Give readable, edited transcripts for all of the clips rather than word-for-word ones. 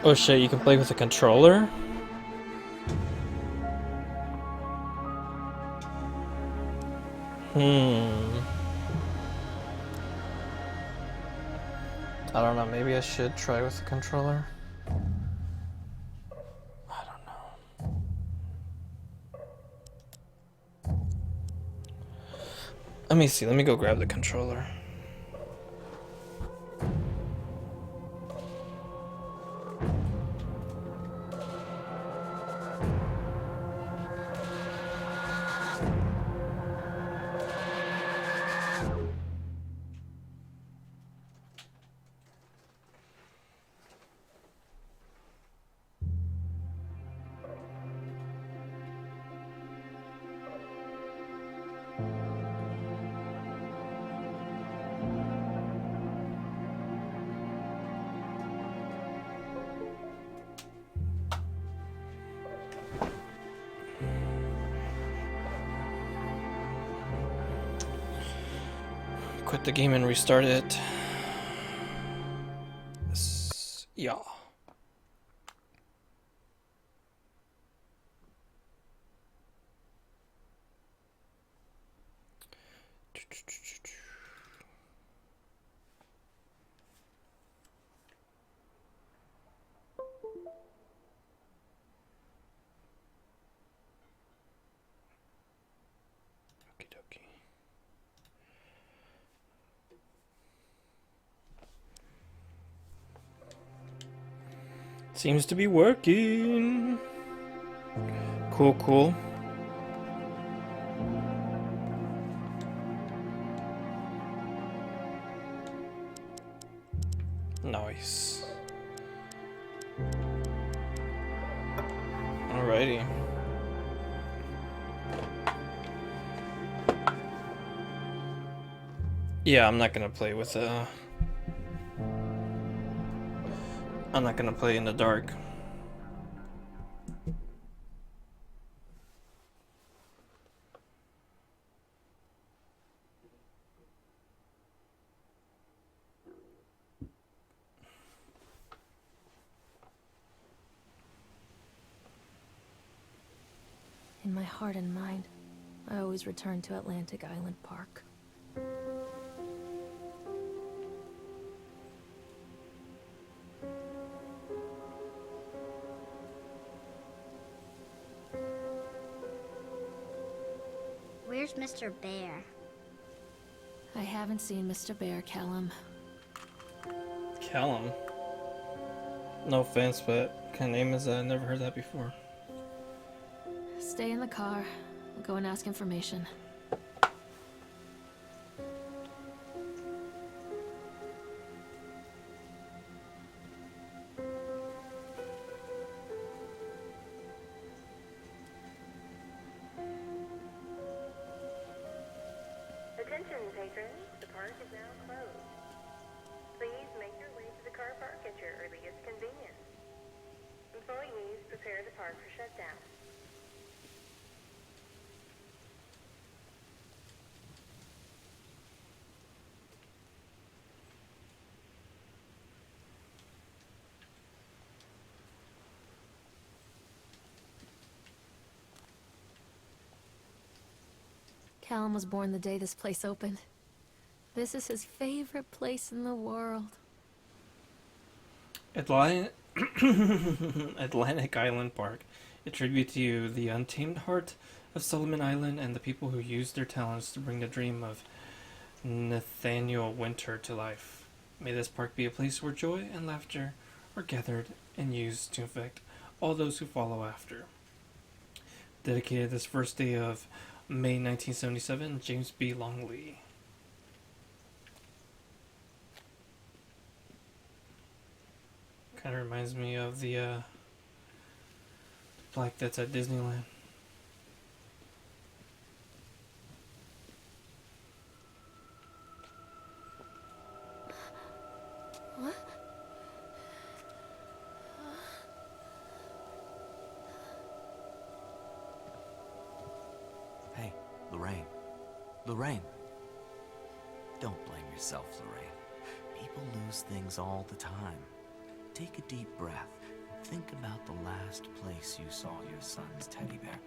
Oh shit, you can play with a controller? Hmm. I don't know, maybe I should try with a controller. I don't know. Let me see, let me go grab the controller. Quit the game and restart it. Yeah. Okie dokie. Seems to be working. Cool, cool. Nice. Alrighty. Yeah, I'm not gonna play with I'm not gonna play in the dark. In my heart and mind, I always return to Atlantic Island Park. Where's Mr. Bear? I haven't seen Mr. Bear, Callum. Callum. No offense, but what kind of name is that? I never heard that before. Stay in the car. I'll go and ask information. Attention, patrons. The park is now closed. Please make your way to the car park at your earliest convenience. Employees prepare the park for shutdown. Callum was born the day this place opened. This is his favorite place in the world. Atlantic Island Park. A tribute to the untamed heart of Solomon Island and the people who used their talents to bring the dream of Nathaniel Winter to life. May this park be a place where joy and laughter are gathered and used to infect all those who follow after. Dedicated this first day of May 1977, James B. Longley. Kind of reminds me of the plaque that's at Disneyland. What? Hey, Lorraine. Lorraine. Don't blame yourself, Lorraine. People lose things all the time. Take a deep breath Think about the last place you saw your son's teddy bear.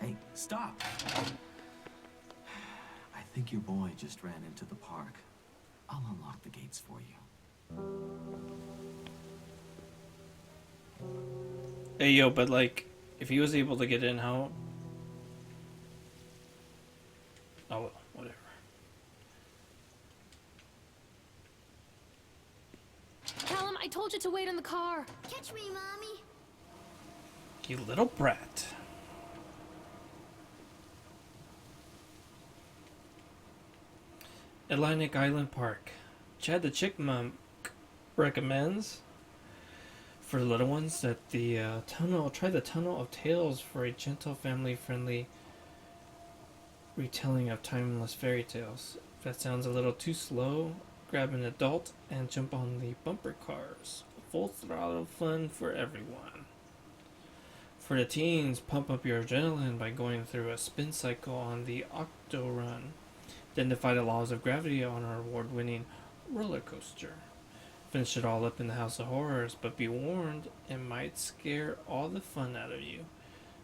Hey, stop! I think your boy just ran into the park. I'll unlock the gates for you. Hey, yo, but like, if he was able to get in, how? Oh, well, whatever. Callum, I told you to wait in the car. Catch me, Mommy. You little brat. Atlantic Island Park. Chad the Chickmunk recommends for little ones that try the Tunnel of Tales for a gentle, family-friendly retelling of timeless fairy tales. If that sounds a little too slow, grab an adult and jump on the bumper cars. Full throttle fun for everyone. For the teens, pump up your adrenaline by going through a spin cycle on the Octo Run. Then defy the laws of gravity on our award-winning roller coaster. Finish it all up in the House of Horrors, but be warned, it might scare all the fun out of you.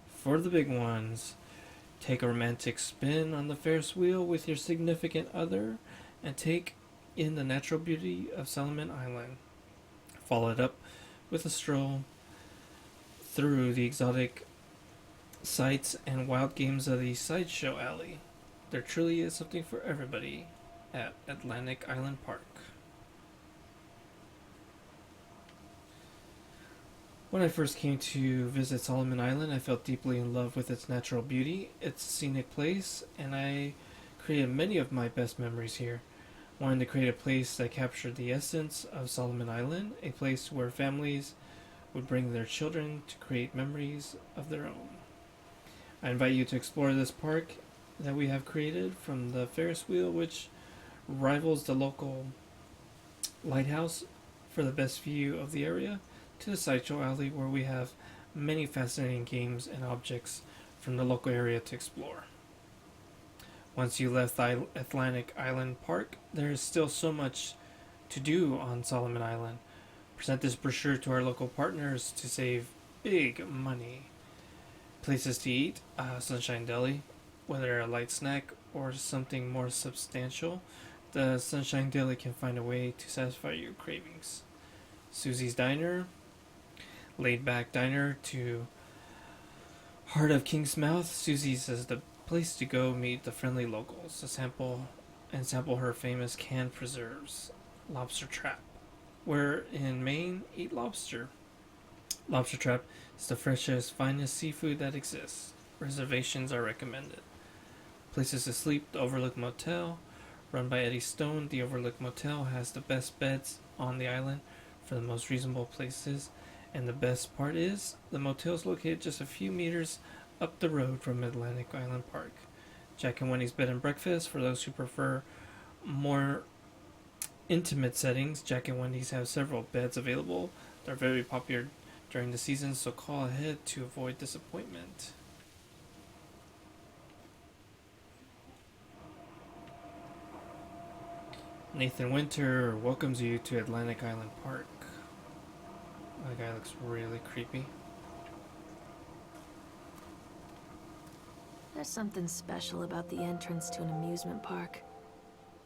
For the big ones, take a romantic spin on the Ferris wheel with your significant other and take in the natural beauty of Solomon Island. Follow it up with a stroll through the exotic sights and wild games of the Sideshow Alley. There truly is something for everybody at Atlantic Island Park. When I first came to visit Solomon Island, I felt deeply in love with its natural beauty, its scenic place, and I created many of my best memories here. Wanting to create a place that captured the essence of Solomon Island, a place where families would bring their children to create memories of their own. I invite you to explore this park that we have created, from the Ferris wheel, which rivals the local lighthouse for the best view of the area, to the Sideshow Alley, where we have many fascinating games and objects from the local area to explore. Once you left Atlantic Island Park, there is still so much to do on Solomon Island. Present this brochure to our local partners to save big money. Places to eat, Sunshine Deli. Whether a light snack or something more substantial, the Sunshine Deli can find a way to satisfy your cravings. Susie's Diner, laid back diner to heart of King's Mouth. Susie's is the place to go meet the friendly locals, to sample her famous canned preserves. Lobster Trap, where in Maine eat lobster. Lobster Trap is the freshest, finest seafood that exists. Reservations are recommended. Places to sleep, the Overlook Motel, run by Eddie Stone. The Overlook Motel has the best beds on the island for the most reasonable places, and the best part is the motel is located just a few meters up the road from Atlantic Island Park. Jack and Wendy's Bed and Breakfast, for those who prefer more intimate settings. Jack and Wendy's have several beds available. They're very popular during the season, so call ahead to avoid disappointment. Nathan Winter welcomes you to Atlantic Island Park. That guy looks really creepy. There's something special about the entrance to an amusement park.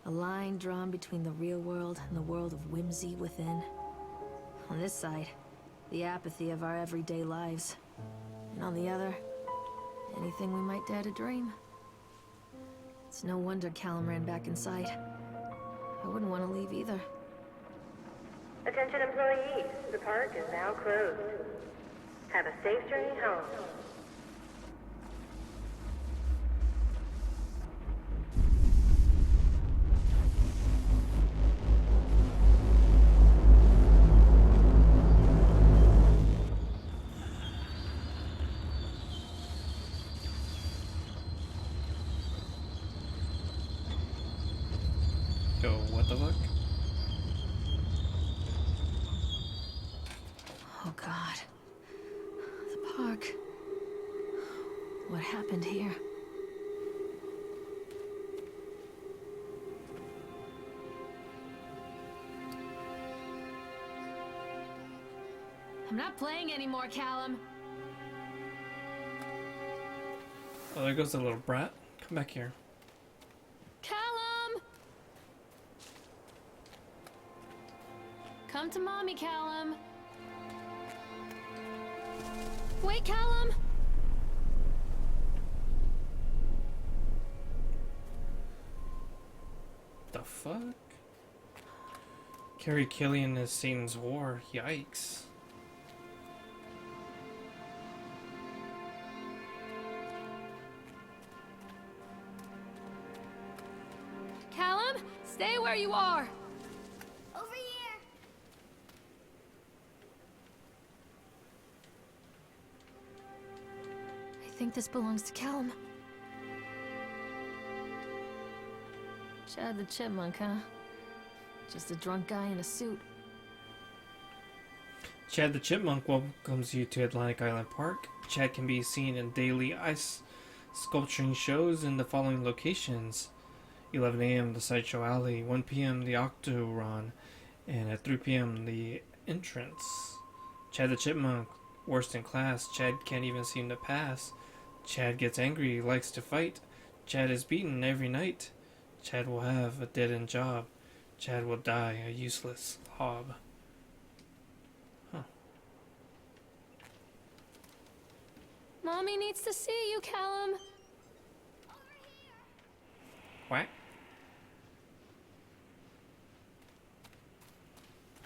A line drawn between the real world and the world of whimsy within. On this side, the apathy of our everyday lives. And on the other, anything we might dare to dream. It's no wonder Callum ran back inside. I wouldn't want to leave either. Attention employees, the park is now closed. Have a safe journey home. Yo, what the fuck? Oh God. The park. What happened here? I'm not playing anymore, Callum. Oh, there goes the little brat. Come back here. Callum! Come to mommy, Callum. Wait, Callum! The fuck? Carrie Killian is Satan's War. Yikes. Callum, stay where you are. Over here. I think this belongs to Callum. Chad the Chipmunk, huh? Just a drunk guy in a suit. Chad the Chipmunk welcomes you to Atlantic Island Park. Chad can be seen in daily ice sculpturing shows in the following locations: 11 a.m. the Sideshow Alley, 1 p.m. the Octoron, and at 3 p.m. the Entrance. Chad the Chipmunk, worst in class. Chad can't even seem to pass. Chad gets angry, likes to fight. Chad is beaten every night. Chad will have a dead-end job. Chad will die a useless hob. Mommy needs to see you, Callum. Quack.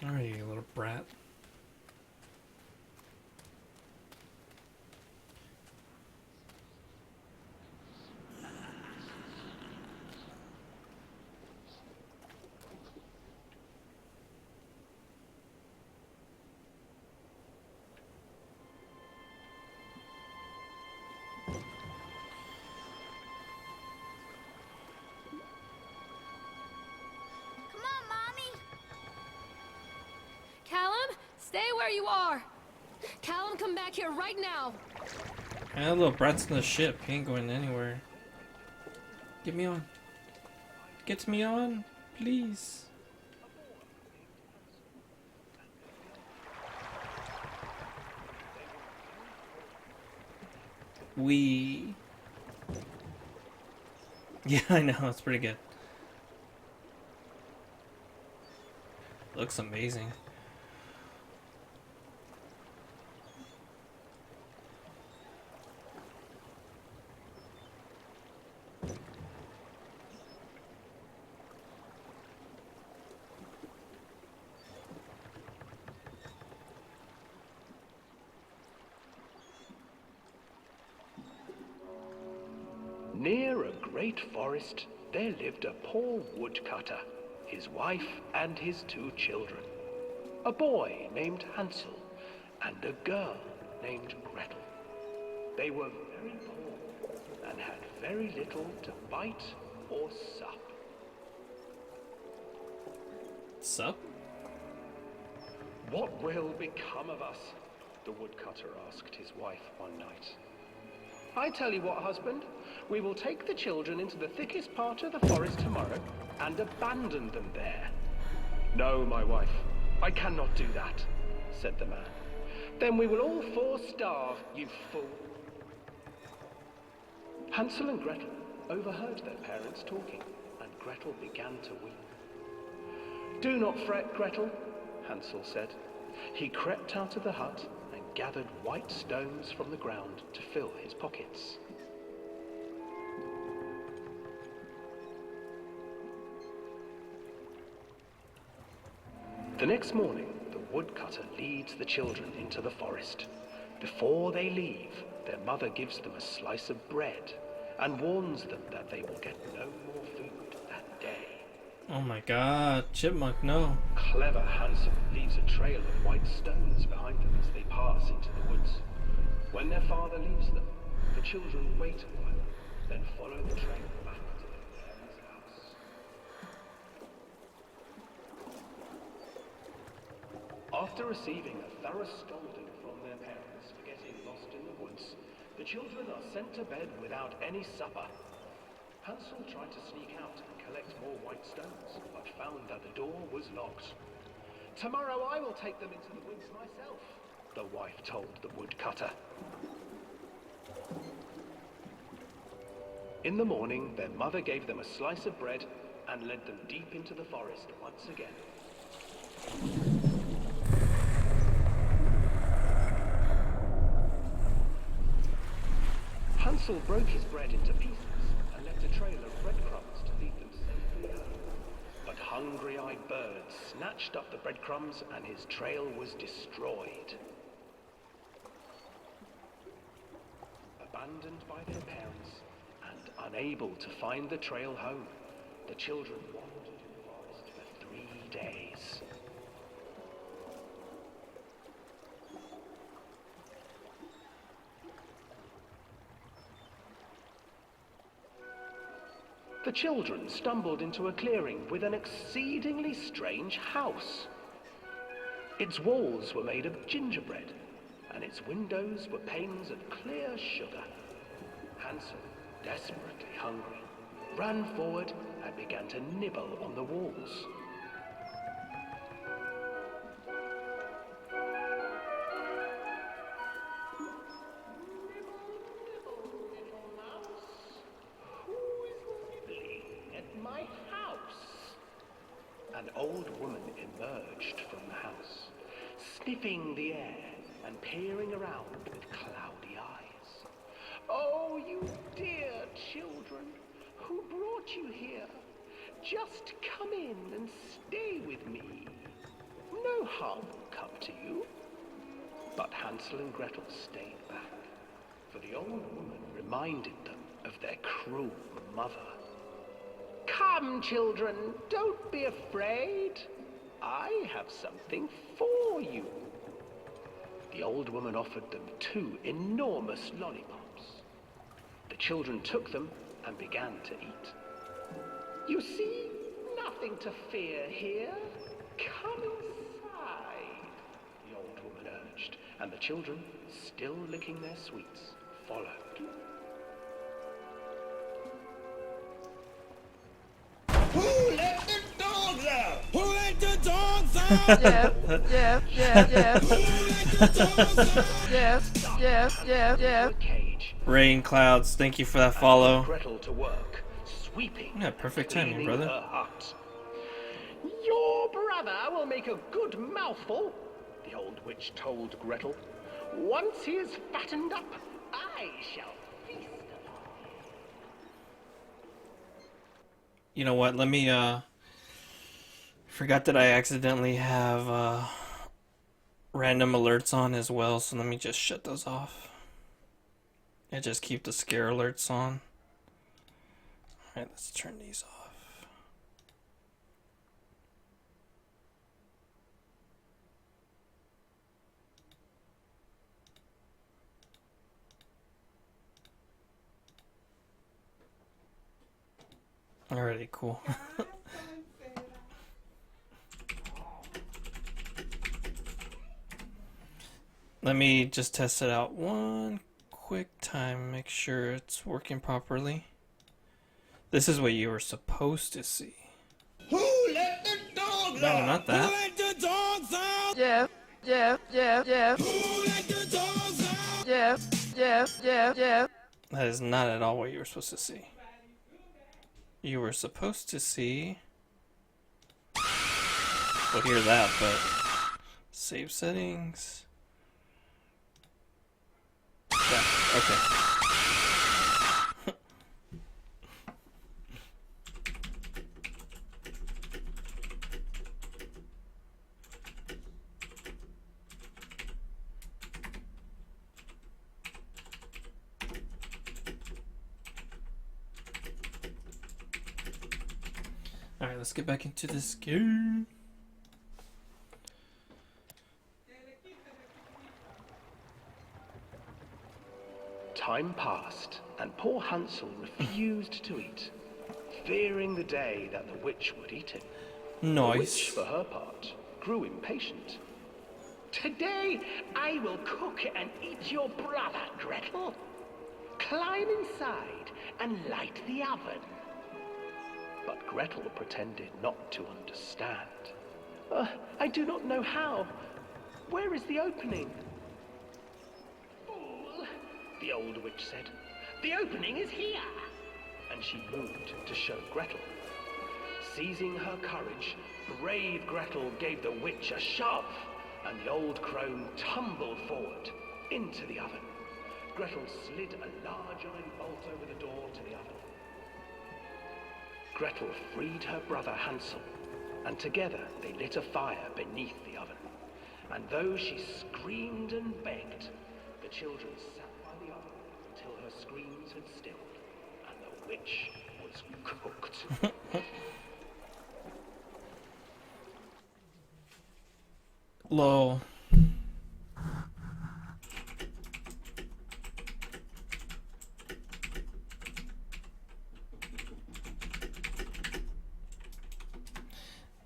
Alright, you little brat. Come on, Mommy. Callum, stay where you are. Callum, come back here right now. And that little brat's in the ship. He ain't going anywhere. Get me on. Get me on, please. We. Yeah, I know. It's pretty good. Looks amazing. Near a great forest, there lived a poor woodcutter, his wife and his 2 children. A boy named Hansel and a girl named Gretel. They were very poor and had very little to bite or sup. Sup? What will become of us? The woodcutter asked his wife one night. I tell you what, husband, we will take the children into the thickest part of the forest tomorrow and abandon them there. No, my wife, I cannot do that, said the man. Then we will all 4 starve, you fool. Hansel and Gretel overheard their parents talking, and Gretel began to weep. Do not fret, Gretel, Hansel said. He crept out of the hut and gathered white stones from the ground to fill his pockets. The next morning, the woodcutter leads the children into the forest. Before they leave, their mother gives them a slice of bread and warns them that they will get no more food that day. Oh my god, Chipmunk, no. Clever Hansel leaves a trail of white stones behind them as they pass into the woods. When their father leaves them, the children wait a while, then follow the trail back to their parents' house. After receiving a thorough scolding from their parents for getting lost in the woods, the children are sent to bed without any supper. Hansel tried to sneak out and collect more white stones, but found that the door was locked. Tomorrow I will take them into the woods myself, the wife told the woodcutter. In the morning, their mother gave them a slice of bread and led them deep into the forest once again. Hansel broke his bread into pieces and left a trail of breadcrumbs to lead them safely home. But hungry-eyed birds snatched up the breadcrumbs and his trail was destroyed. Abandoned by their parents and unable to find the trail home, the children wandered in the forest for 3 days. The children stumbled into a clearing with an exceedingly strange house. Its walls were made of gingerbread, and its windows were panes of clear sugar. Hansel, desperately hungry, ran forward and began to nibble on the walls. My house. An old woman emerged from the house, sniffing the air and peering around with cloudy eyes. Oh, you dear children, who brought you here? Just come in and stay with me. No harm will come to you. But Hansel and Gretel stayed back, for the old woman reminded them of their cruel mother. Come, children, don't be afraid. I have something for you. The old woman offered them 2 enormous lollipops. The children took them and began to eat. You see, nothing to fear here. Come inside, the old woman urged, and the children, still licking their sweets, followed. Who let the dogs out? Who let the dogs out? Yeah. Cage. Rain Clouds, thank you for that follow. Gretel to work, sweeping. Yeah, perfect and timing, cleaning brother. her hut. Your brother will make a good mouthful, the old witch told Gretel. Once he is fattened up, I shall feast upon him. You know what? Let me, forgot that I accidentally have, random alerts on as well, so let me just shut those off. And just keep the scare alerts on. Alright, let's turn these off. Alrighty, cool. Let me just test it out one quick time, make sure it's working properly. This is what you were supposed to see. Who let the dogs No, out? not that. Who let the dogs out? Who let the dogs out? That is not at all what you were supposed to see. You were supposed to see... We'll hear that, but... Save settings... Yeah, okay. Alright, let's get back into this game. Time passed, and poor Hansel refused to eat, fearing the day that the witch would eat him. The witch, Nice. for her part, grew impatient. Today I will cook and eat your brother, Gretel. Climb inside and light the oven. But Gretel pretended not to understand. I do not know how. Where is the opening? the old witch said. The opening is here! And she moved to show Gretel. Seizing her courage, brave Gretel gave the witch a shove, and the old crone tumbled forward into the oven. Gretel slid a large iron bolt over the door to the oven. Gretel freed her brother Hansel, and together they lit a fire beneath the oven. And though she screamed and begged, the children sat by the oven until her screams had stilled, and the witch was cooked. Lol.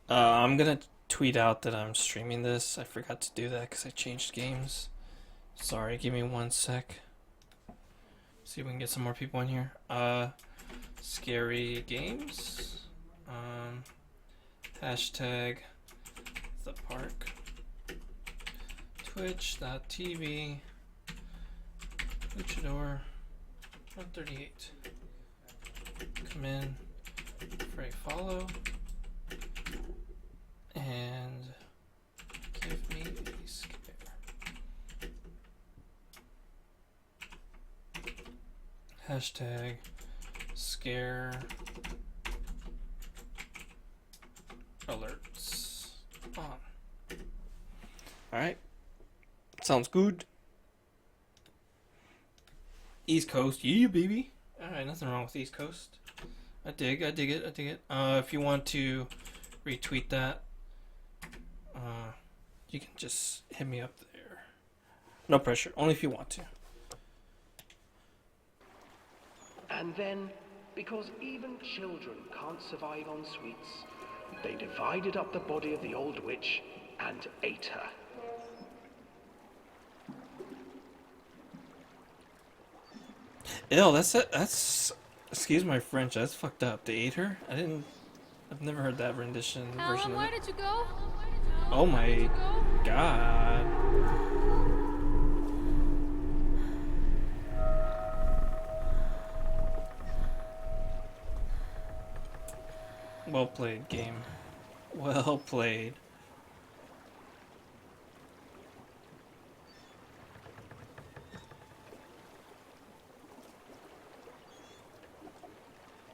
I'm gonna tweet out that I'm streaming this. I forgot to do that because I changed games. Sorry, give me 1 sec. See if we can get some more people in here. Scary games. Hashtag the park. Twitch.tv. Luchador 138. Come in for a follow. And give me a scare. Hashtag scare alerts on. Alright. Sounds good. East Coast, yeah, baby. Alright, nothing wrong with East Coast. I dig it. If you want to retweet that, you can just hit me up there. No pressure, only if you want to. And then, because even children can't survive on sweets, they divided up the body of the old witch and ate her. Ew, that's excuse my French, that's fucked up. They ate her? I've never heard that version Alan, of where it. did you go? Oh my god. Well played, game. Well played.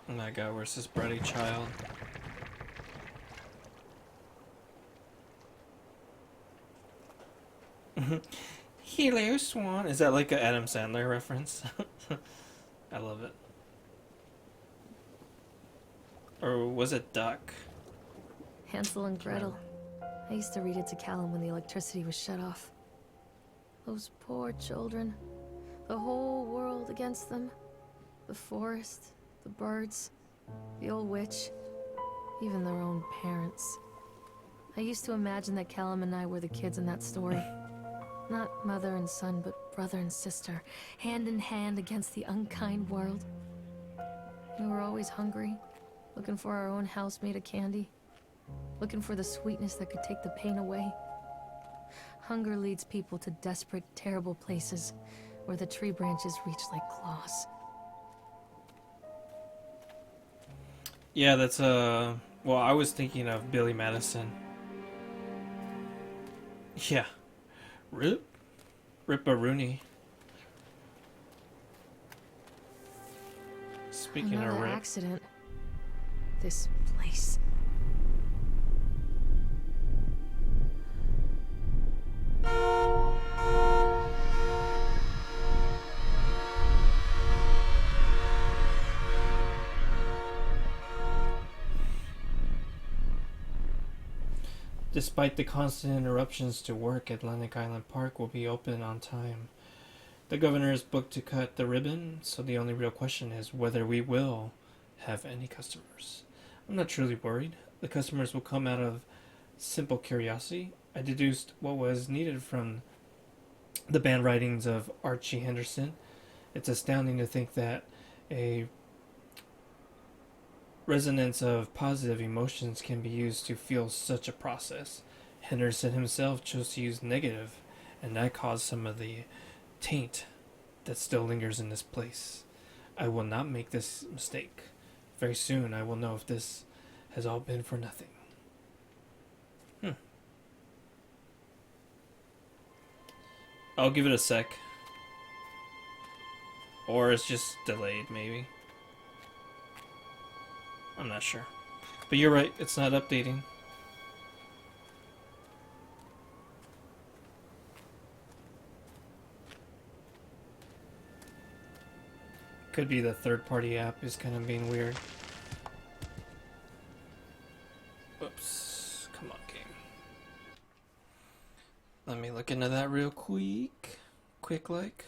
Oh my god, where's this bloody child? Hello, Swan. Is that like a Adam Sandler reference? I love it. Or was it Duck? Hansel and Gretel. I used to read it to Callum when the electricity was shut off. Those poor children. The whole world against them. The forest, the birds, the old witch, even their own parents. I used to imagine that Callum and I were the kids in that story. Not mother and son, but brother and sister, hand in hand against the unkind world. We were always hungry, looking for our own house made of candy, looking for the sweetness that could take the pain away. Hunger leads people to desperate, terrible places where the tree branches reach like claws. Yeah, that's well, I was thinking of Billy Madison. Yeah. Rip-a-rooney. Speaking Another of Rip. accident. This place. Despite the constant interruptions to work, Atlantic Island Park will be open on time. The governor is booked to cut the ribbon, so the only real question is whether we will have any customers. I'm not truly worried. The customers will come out of simple curiosity. I deduced what was needed from the band writings of Archie Henderson. It's astounding to think that a resonance of positive emotions can be used to feel such a process. Henderson himself chose to use negative, and that caused some of the taint that still lingers in this place. I will not make this mistake. Very soon I will know if this has all been for nothing. I'll give it a sec. Or it's just delayed, maybe. I'm not sure. But you're right, it's not updating. Could be the third-party app is kind of being weird. Whoops. Come on, game. Let me look into that real quick. Quick like.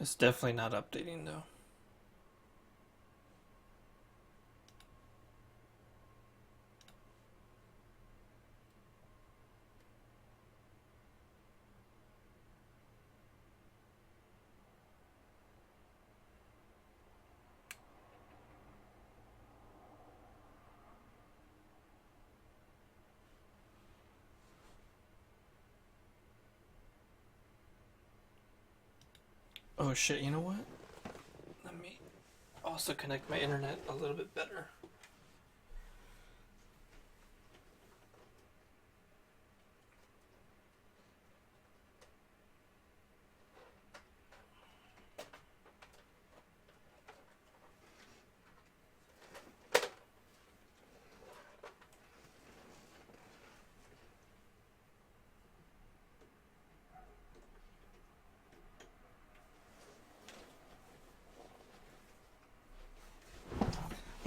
It's definitely not updating though. Oh shit, you know what? Let me also connect my internet a little bit better.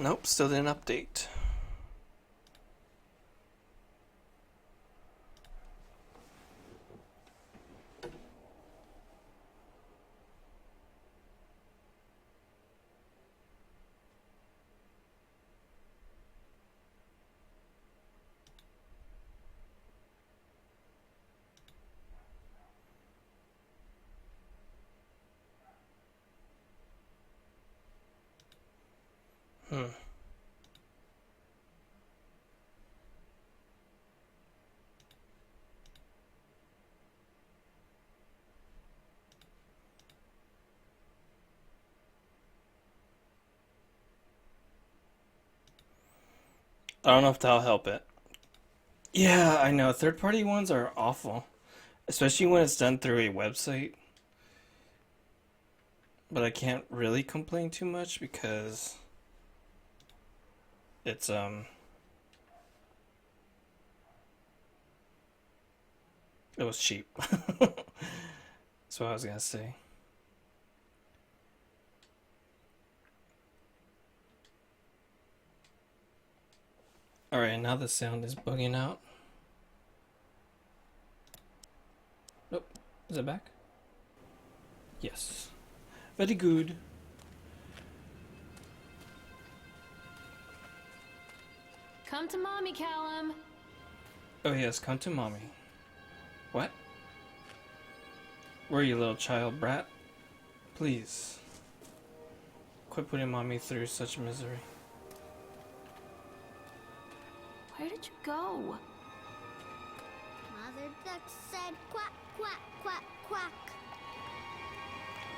Nope, still didn't update. I don't know if that'll help it. Yeah, I know. Third-party ones are awful. Especially when it's done through a website. But I can't really complain too much because it's it was cheap. That's what I was gonna say. Alright, now the sound is bugging out. Oh, is it back? Yes. Very good. Come to mommy, Callum. Oh yes, come to mommy. What? Where are you, little child brat? Please. Quit putting mommy through such misery. Where did you go? Mother Duck said quack, quack, quack, quack.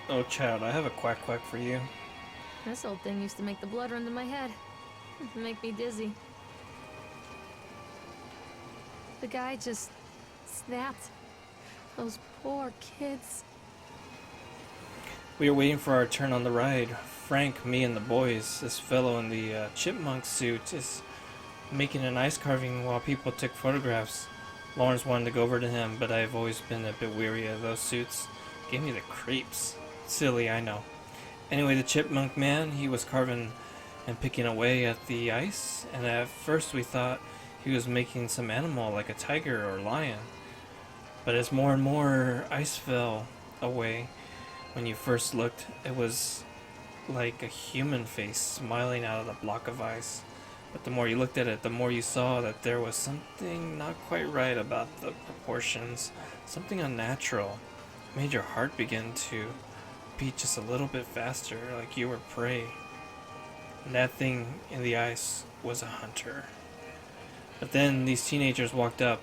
Oh child, I have a quack quack for you. This old thing used to make the blood run to my head. Make me dizzy. The guy just snapped. Those poor kids. We were waiting for our turn on the ride. Frank, me, and the boys. This fellow in the chipmunk suit is making an ice carving while people took photographs. Lawrence wanted to go over to him, but I've always been a bit weary of those suits. Gave me the creeps. Silly, I know. Anyway, the chipmunk man, he was carving and picking away at the ice, and at first we thought he was making some animal like a tiger or lion. But as more and more ice fell away, when you first looked, it was like a human face smiling out of the block of ice. But the more you looked at it, the more you saw that there was something not quite right about the proportions. Something unnatural. It made your heart begin to beat just a little bit faster, like you were prey. And that thing in the ice was a hunter. But then these teenagers walked up,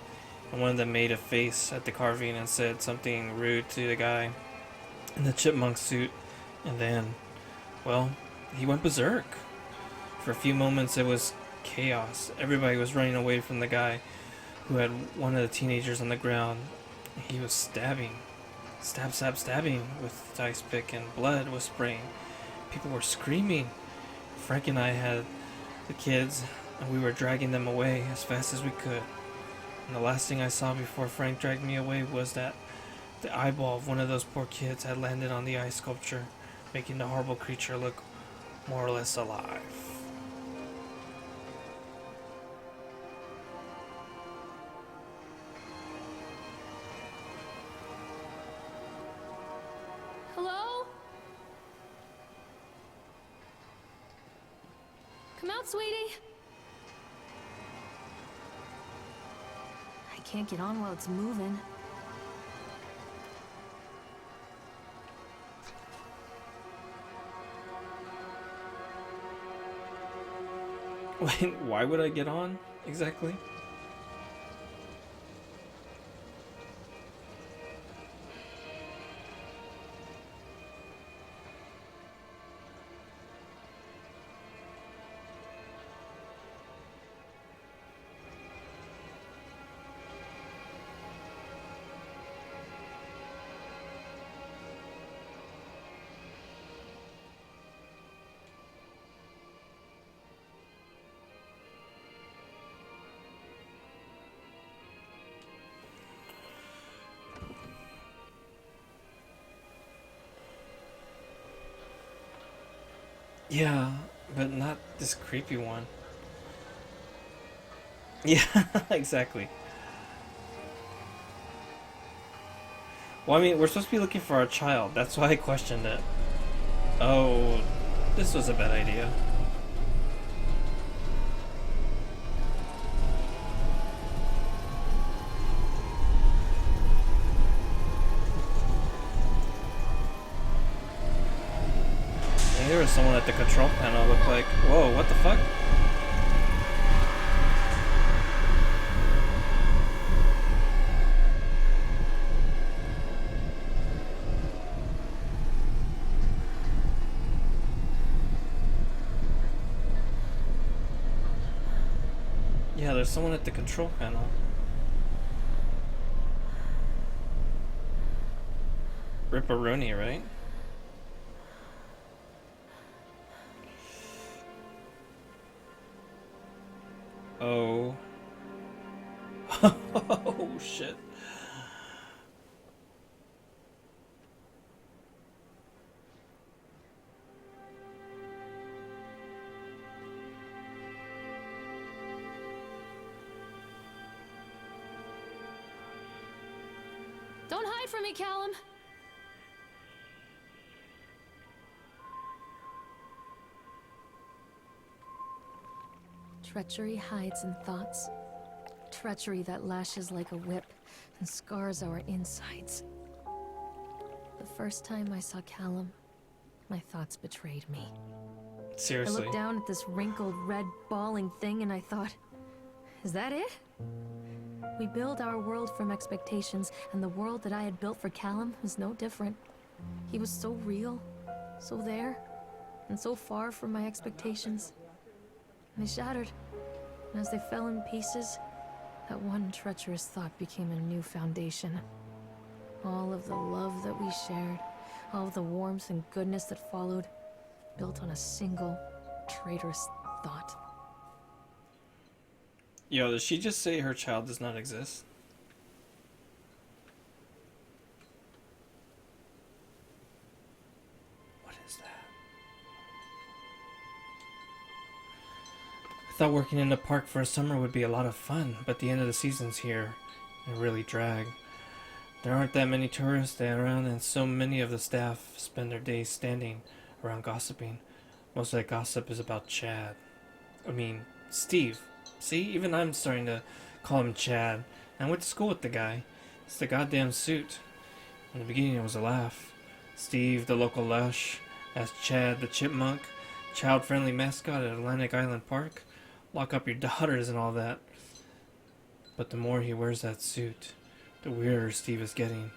and one of them made a face at the carving and said something rude to the guy in the chipmunk suit, and then, well, he went berserk. For a few moments it was chaos. Everybody was running away from the guy who had one of the teenagers on the ground. He was stabbing. Stabbing with the ice pick, and blood was spraying. People were screaming. Frank and I had the kids, and we were dragging them away as fast as we could. And the last thing I saw before Frank dragged me away was that the eyeball of one of those poor kids had landed on the ice sculpture, making the horrible creature look more or less alive. Hello? Come out, sweetie. I can't get on while it's moving. Wait, why would I get on exactly? Yeah, but not this creepy one. Yeah, exactly. Well, I mean, we're supposed to be looking for our child. That's why I questioned it. Oh, this was a bad idea. There was someone at the control panel looked like, whoa, what the fuck? Yeah, there's someone at the control panel. Ripperoni, right? Oh. Oh, shit. Don't hide from me, Callum. Treachery hides in thoughts. Treachery that lashes like a whip and scars our insides. The first time I saw Callum, my thoughts betrayed me. I Seriously. looked down at this wrinkled, red, bawling thing and I thought, is that it? We build our world from expectations, and the world that I had built for Callum was no different. He was so real, so there, and so far from my expectations. They shattered, and as they fell in pieces, that one treacherous thought became a new foundation. All of the love that we shared, all of the warmth and goodness that followed, built on a single, traitorous thought. Yo, did she just say her child does not exist? What is that? I thought working in the park for a summer would be a lot of fun, but the end of the season's here and really drag. There aren't that many tourists around, and so many of the staff spend their days standing around gossiping. Most of that gossip is about Chad. I mean, Steve. See, even I'm starting to call him Chad. And I went to school with the guy. It's the goddamn suit. In the beginning it was a laugh. Steve, the local lush, as Chad, the chipmunk, child-friendly mascot at Atlantic Island Park. Lock up your daughters and all that. But the more he wears that suit, the weirder Steve is getting.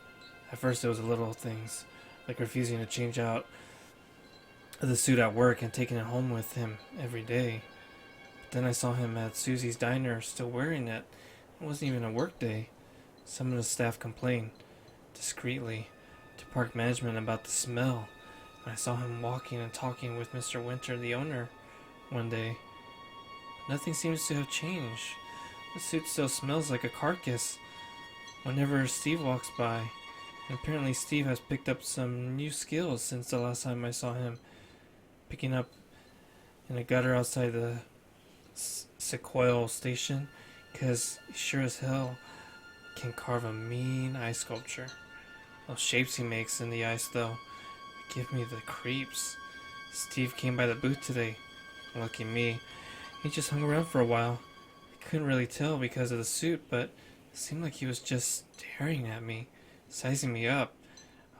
At first it was little things, like refusing to change out of the suit at work and taking it home with him every day. But then I saw him at Susie's diner still wearing it. It wasn't even a work day. Some of the staff complained, discreetly, to park management about the smell. And I saw him walking and talking with Mr. Winter, the owner, one day. Nothing seems to have changed. The suit still smells like a carcass whenever Steve walks by. And apparently Steve has picked up some new skills since the last time I saw him picking up in a gutter outside the Sequoia station, because he sure as hell can carve a mean ice sculpture. Those shapes he makes in the ice, though, give me the creeps. Steve came by the booth today. Lucky me. He just hung around for a while. I couldn't really tell because of the suit, but it seemed like he was just staring at me, sizing me up,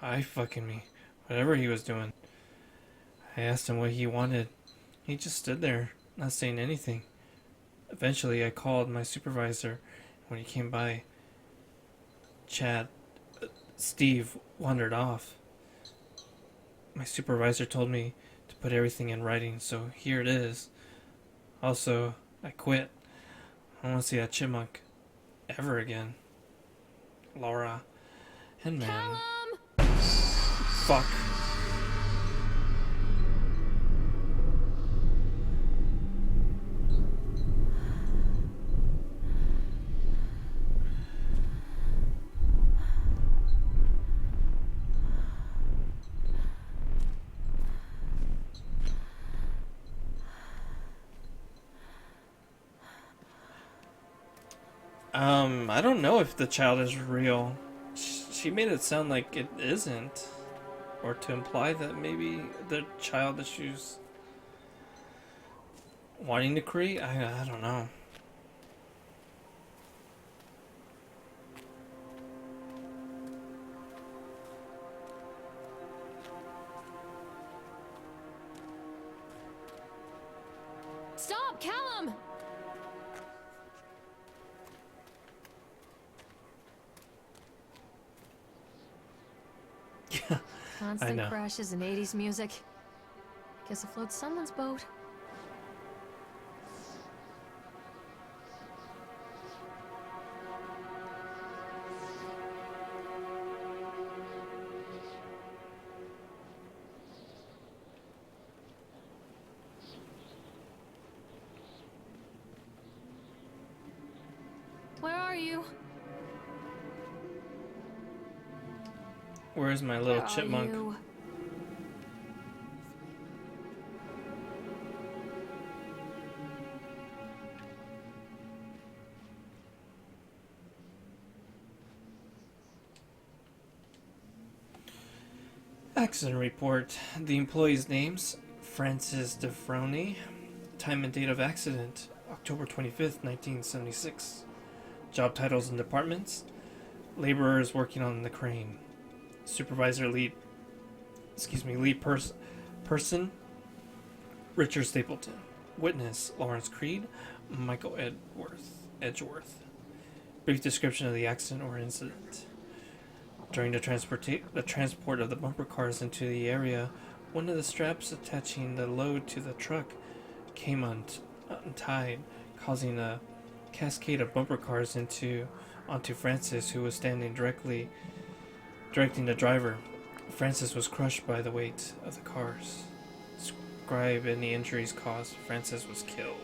eye-fucking me, whatever he was doing. I asked him what he wanted. He just stood there, not saying anything. Eventually, I called my supervisor. When he came by, Steve wandered off. My supervisor told me to put everything in writing, so here it is. Also, I quit. I don't want to see that chipmunk ever again. Laura and man. Callum! Fuck. I don't know if the child is real. She made it sound like it isn't. Or to imply that maybe the child that she's wanting to create? I don't know. Stop, Callum! Constant know. crashes and 80s music. Guess it floats someone's boat. Where are you? Where's my little Where are chipmunk? you? Accident report. The employees' names: Francis DeFroni. Time and date of accident: October 25th, 1976. Job titles and departments: laborers working on the crane. Supervisor lead person Richard Stapleton. Witness Lawrence Creed, Michael Edgeworth. Brief description of the accident or incident. During the transport of the bumper cars into the area, one of the straps attaching the load to the truck came untied, causing a cascade of bumper cars onto Francis, who was standing directing the driver. Francis was crushed by the weight of the cars. Describe any injuries caused. Francis was killed.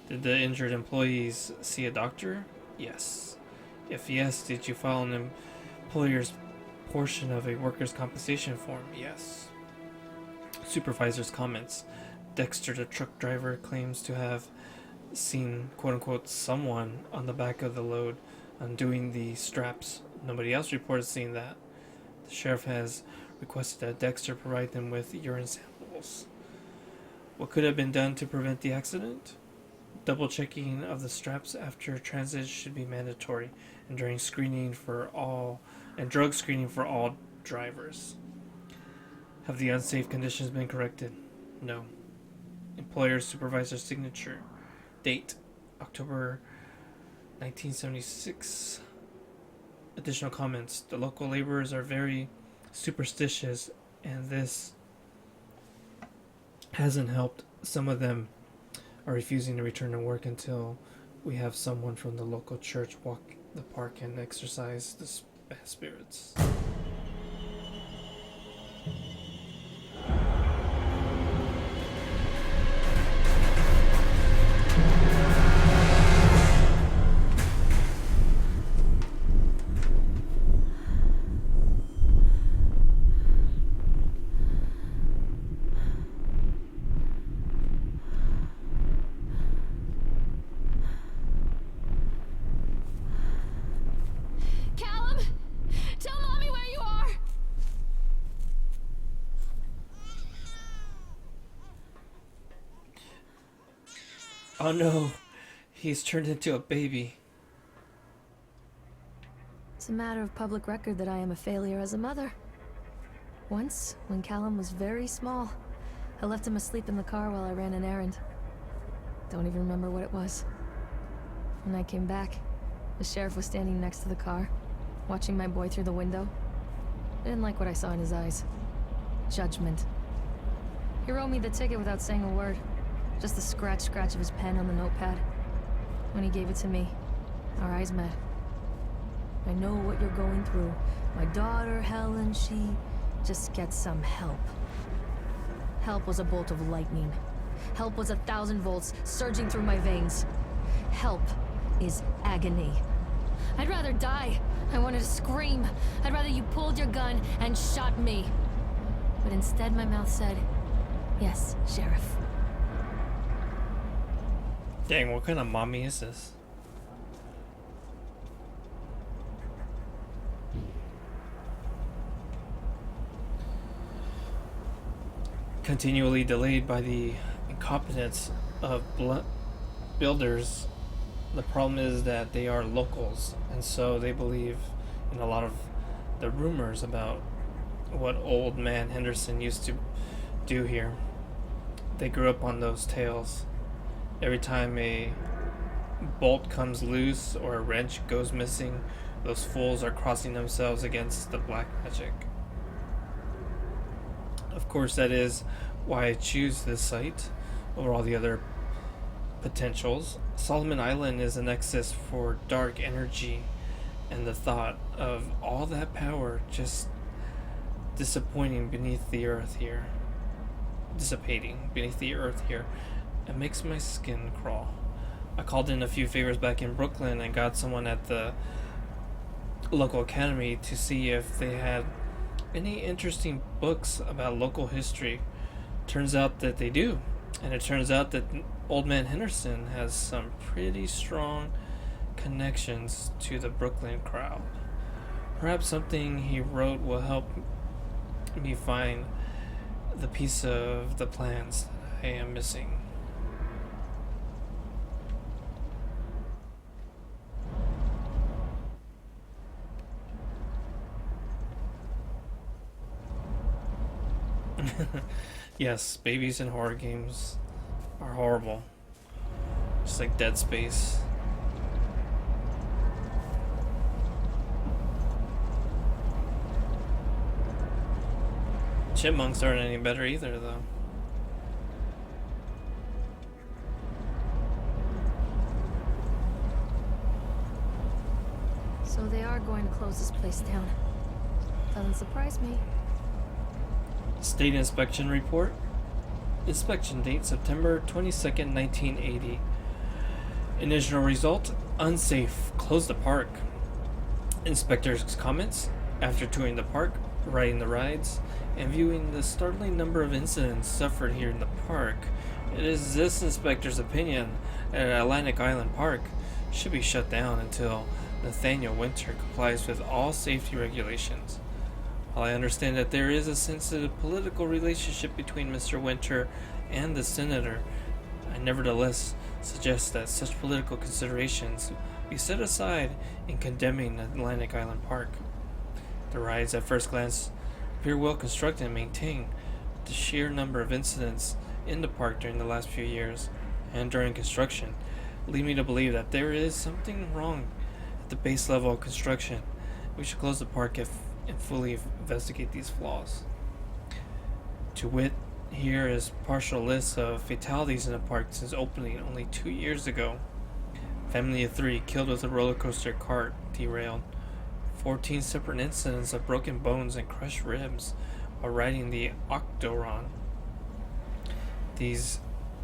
Did the injured employees see a doctor? Yes. If yes, did you file an employer's portion of a workers' compensation form? Yes. Supervisor's comments. Dexter, the truck driver, claims to have seen quote-unquote someone on the back of the load undoing the straps. Nobody else reported seeing that. The sheriff has requested that Dexter provide them with urine samples. What could have been done to prevent the accident? Double checking of the straps after transit should be mandatory, and during screening for all drug screening for all drivers. Have the unsafe conditions been corrected? No. Employer supervisor signature. Date: October 1976. Additional comments. The local laborers are very superstitious, and this hasn't helped. Some of them are refusing to return to work until we have someone from the local church walk the park and exorcise the bad spirits. Callum! Tell Mommy where you are! Oh no, he's turned into a baby. It's a matter of public record that I am a failure as a mother. Once, when Callum was very small, I left him asleep in the car while I ran an errand. Don't even remember what it was. When I came back, the sheriff was standing next to the car, watching my boy through the window. I didn't like what I saw in his eyes. Judgment. He wrote me the ticket without saying a word. Just the scratch of his pen on the notepad. When he gave it to me, our eyes met. I know what you're going through. My daughter, Helen, she just gets some help. Help was a bolt of lightning. Help was 1,000 volts surging through my veins. Help is agony. I'd rather die. I wanted to scream. I'd rather you pulled your gun and shot me. But instead my mouth said, yes, Sheriff. Dang, what kind of mommy is this? Continually delayed by the incompetence of builders. The problem is that they are locals, and so they believe in a lot of the rumors about what Old Man Henderson used to do here. They grew up on those tales. Every time a bolt comes loose or a wrench goes missing, those fools are crossing themselves against the black magic. Of course, that is why I choose this site over all the other potentials. Solomon Island is a nexus for dark energy, and the thought of all that power just dissipating beneath the earth here, it makes my skin crawl. I called in a few favors back in Brooklyn and got someone at the local academy to see if they had any interesting books about local history. Turns out that they do, and it turns out that Old Man Henderson has some pretty strong connections to the Brooklyn crowd. Perhaps something he wrote will help me find the piece of the plans I am missing. Yes, babies in horror games are horrible. Just like Dead Space. Chipmunks aren't any better either, though. So they are going to close this place down. Doesn't surprise me. State Inspection Report. Inspection date September 22nd, 1980. Initial result, unsafe. Close the park. Inspector's comments. After touring the park, riding the rides, and viewing the startling number of incidents suffered here in the park, it is this inspector's opinion that Atlantic Island Park should be shut down until Nathaniel Winter complies with all safety regulations. While I understand that there is a sensitive political relationship between Mr. Winter and the senator, I nevertheless suggest that such political considerations be set aside in condemning Atlantic Island Park. The rides at first glance appear well constructed and maintained. The sheer number of incidents in the park during the last few years and during construction lead me to believe that there is something wrong at the base level of construction. We should close the park and fully investigate these flaws. To wit, here is partial list of fatalities in the park since opening only 2 years ago. Family of 3 killed with a roller coaster cart derailed. 14 separate incidents of broken bones and crushed ribs while riding the Octoron. These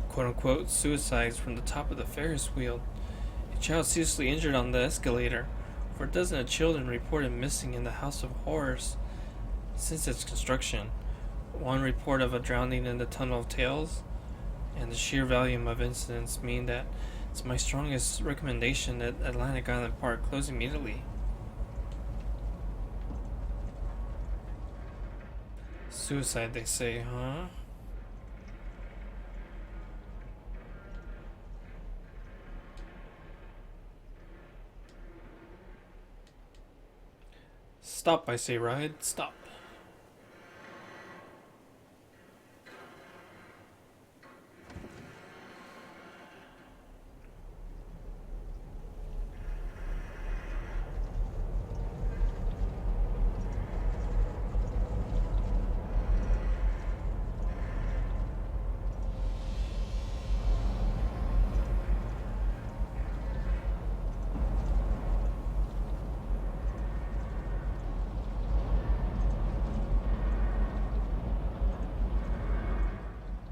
quote-unquote suicides from the top of the Ferris wheel. A child seriously injured on the escalator. 4 dozen of children reported missing in the House of Horrors since its construction. 1 report of a drowning in the Tunnel of Tales. And the sheer volume of incidents mean that it's my strongest recommendation that Atlantic Island Park close immediately. Suicide, they say, huh? Stop, I say, ride. Stop.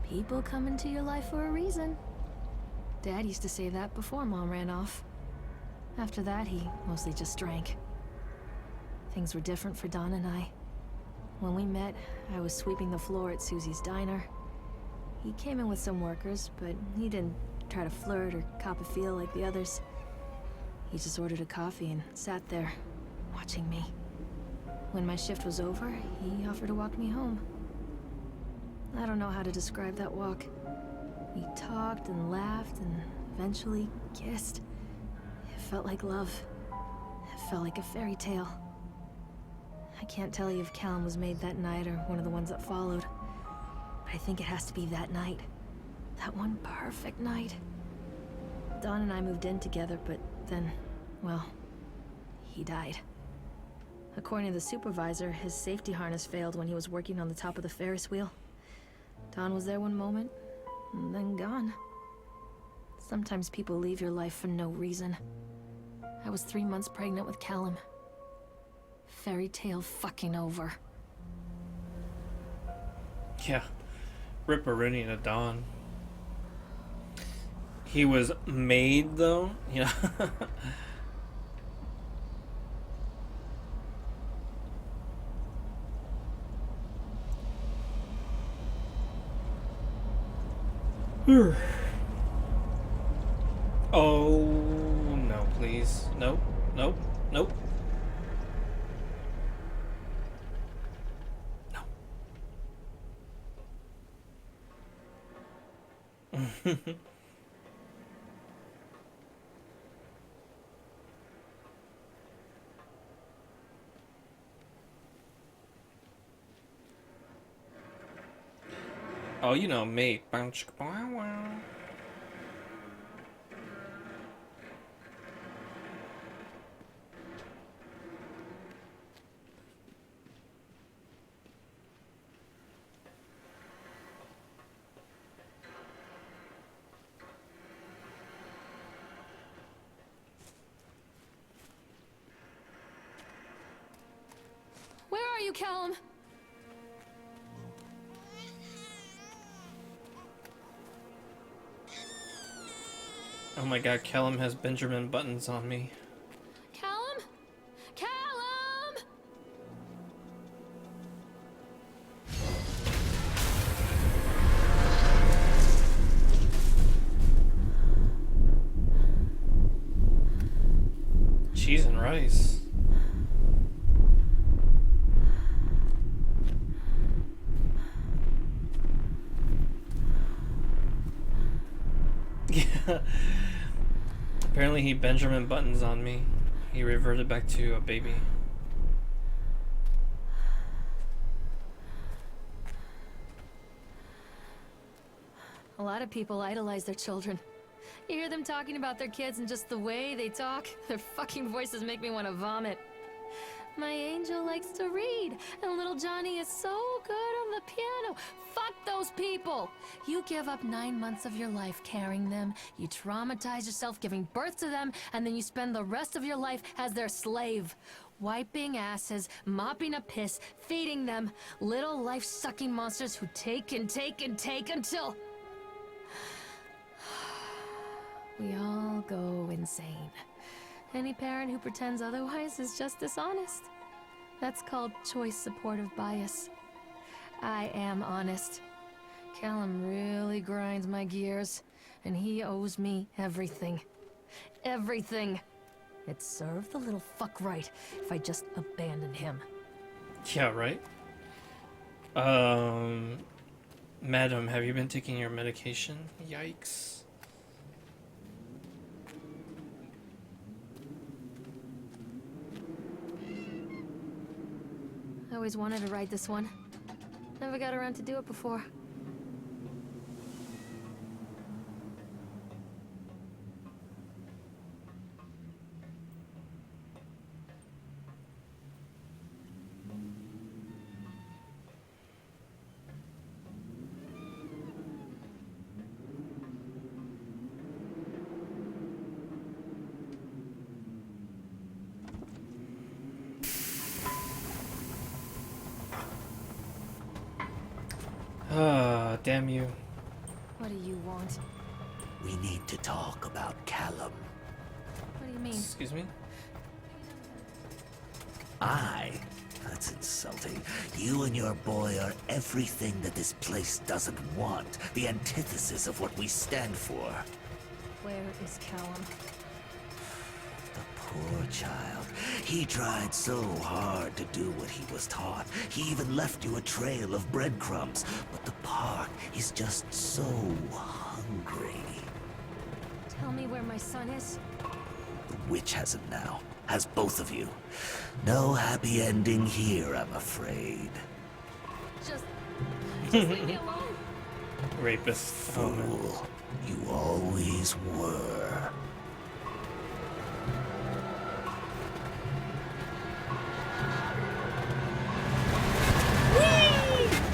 People come into your life for a reason. Dad used to say that before Mom ran off. After that, he mostly just drank. Things were different for Don and I. When we met, I was sweeping the floor at Susie's diner. He came in with some workers, but he didn't try to flirt or cop a feel like the others. He just ordered a coffee and sat there, watching me. When my shift was over, he offered to walk me home. I don't know how to describe that walk. We talked and laughed and eventually kissed. It felt like love. It felt like a fairy tale. I can't tell you if Callum was made that night or one of the ones that followed. But I think it has to be that night. That one perfect night. Don and I moved in together, but then, well, he died. According to the supervisor, his safety harness failed when he was working on the top of the Ferris wheel. Don was there one moment, and then gone. Sometimes people leave your life for no reason. I was 3 months pregnant with Callum. Fairy tale fucking over. Yeah. Rip a Rooney to Don. He was made, though, you know. Oh, no, please. Nope, nope, nope. No. Oh, you know, mate. Where are you, Callum? Oh my god, Callum has Benjamin Buttons on me. Callum? Callum! Cheese and rice. Yeah. Apparently he Benjamin Buttons on me. He reverted back to a baby. A lot of people idolize their children. You hear them talking about their kids and just the way they talk, their fucking voices make me want to vomit. My angel likes to read, and little Johnny is so good on the piano. Fuck those people! You give up 9 months of your life carrying them, you traumatize yourself giving birth to them, and then you spend the rest of your life as their slave. Wiping asses, mopping up piss, feeding them. Little life-sucking monsters who take and take and take until... we all go insane. Any parent who pretends otherwise is just dishonest. That's called choice supportive bias. I am honest. Callum really grinds my gears, and he owes me everything. Everything. It'd serve the little fuck right if I just abandoned him. Yeah, right? Madam, have you been taking your medication? Yikes. I always wanted to ride this one. Never got around to do it before. Ah, damn you. What do you want? We need to talk about Callum. What do you mean? Excuse me? That's insulting. You and your boy are everything that this place doesn't want. The antithesis of what we stand for. Where is Callum? The poor child. He tried so hard to do what he was taught. He even left you a trail of breadcrumbs. But the park is just so hungry. Tell me where my son is. The witch has him now. Has both of you. No happy ending here, I'm afraid. Just leave me alone. Rapist. Oh, man. Fool. You always were.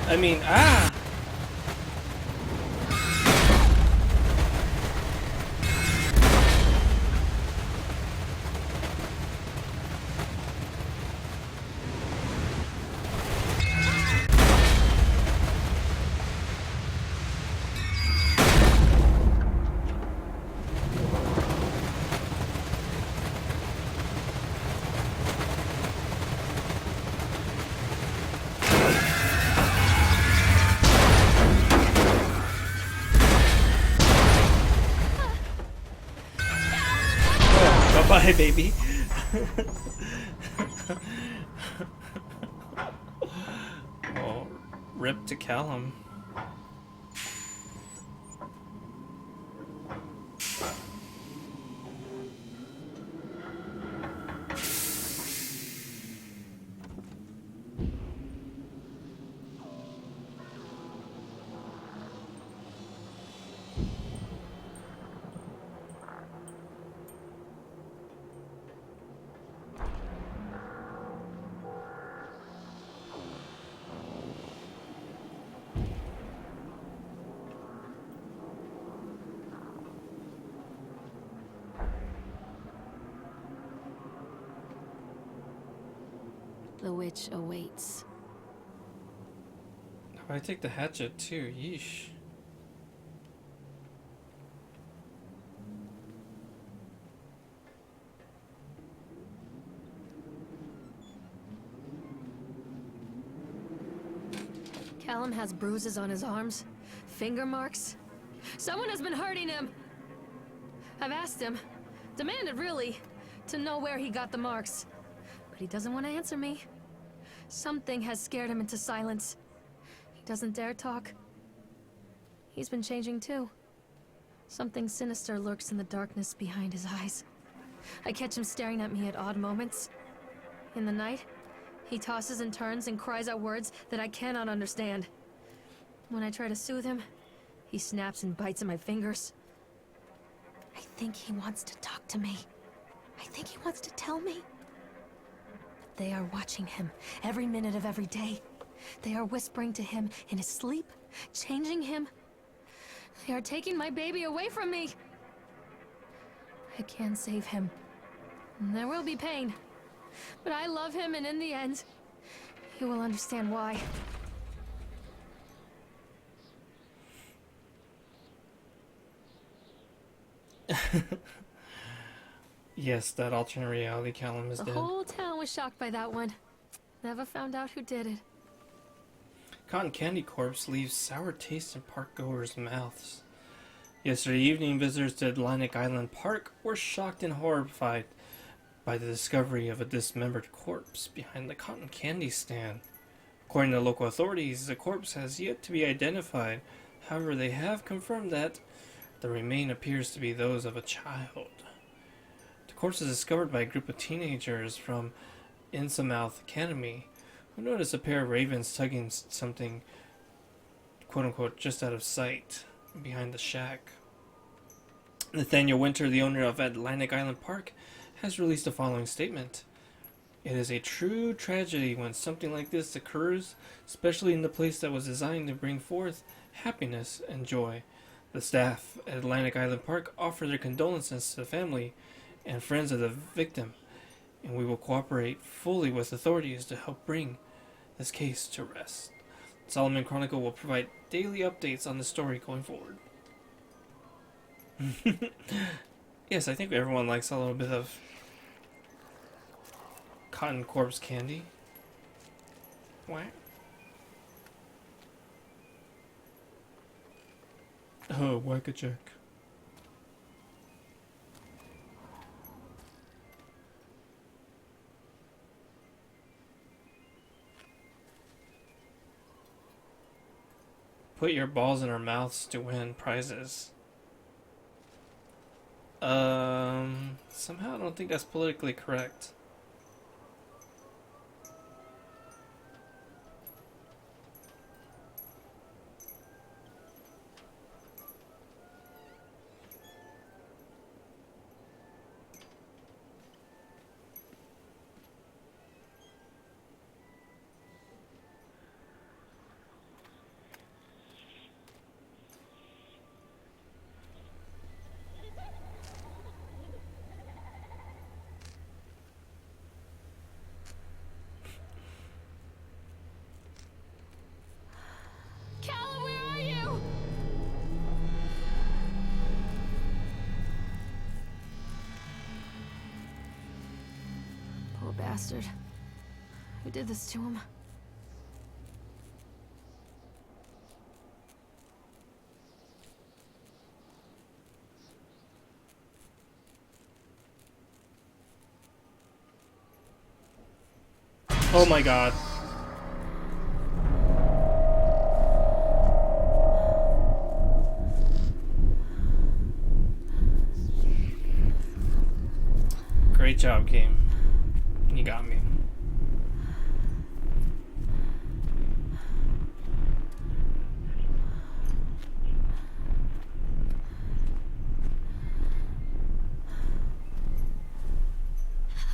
I mean, ah! Bye, baby. Oh, rip to Callum. The witch awaits. I take the hatchet too. Yeesh. Callum has bruises on his arms, finger marks. Someone has been hurting him. I've asked him, demanded really, to know where he got the marks. But he doesn't want to answer me. Something has scared him into silence. He doesn't dare talk. He's been changing too. Something sinister lurks in the darkness behind his eyes. I catch him staring at me at odd moments. In the night, he tosses and turns and cries out words that I cannot understand. When I try to soothe him, he snaps and bites at my fingers. I think he wants to talk to me. I think he wants to tell me. They are watching him every minute of every day. They are whispering to him in his sleep, changing him. They are taking my baby away from me. I can save him. There will be pain. But I love him, and in the end, he will understand why. Yes, that alternate reality Callum is The dead. whole town was shocked by that one. Never found out who did it. Cotton Candy Corpse leaves sour taste in park goers' mouths. Yesterday evening, visitors to Atlantic Island Park were shocked and horrified by the discovery of a dismembered corpse behind the cotton candy stand. According to local authorities, the corpse has yet to be identified. However, they have confirmed that the remain appears to be those of a child. The corpse was discovered by a group of teenagers from Innsmouth Academy who noticed a pair of ravens tugging something, quote-unquote, just out of sight behind the shack. Nathaniel Winter, the owner of Atlantic Island Park, has released the following statement. It is a true tragedy when something like this occurs, especially in the place that was designed to bring forth happiness and joy. The staff at Atlantic Island Park offer their condolences to the family and friends of the victim, and we will cooperate fully with authorities to help bring this case to rest. Solomon Chronicle will provide daily updates on the story going forward. Yes, I think everyone likes a little bit of cotton corpse candy. What? Oh, whack-a-check. Put your balls in our mouths to win prizes. Somehow I don't think that's politically correct. Callum, where are you? Poor bastard. Who did this to him? Oh my god. Great job, game. You got me.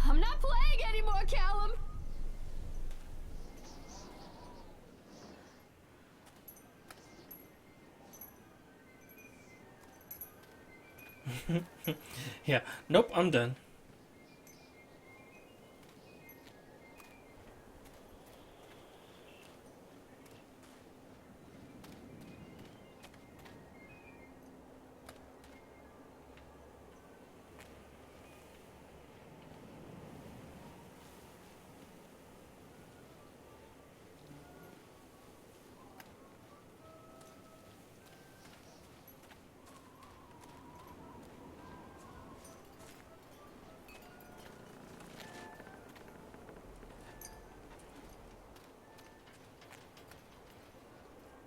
I'm not playing anymore, Callum! Yeah, nope, I'm done.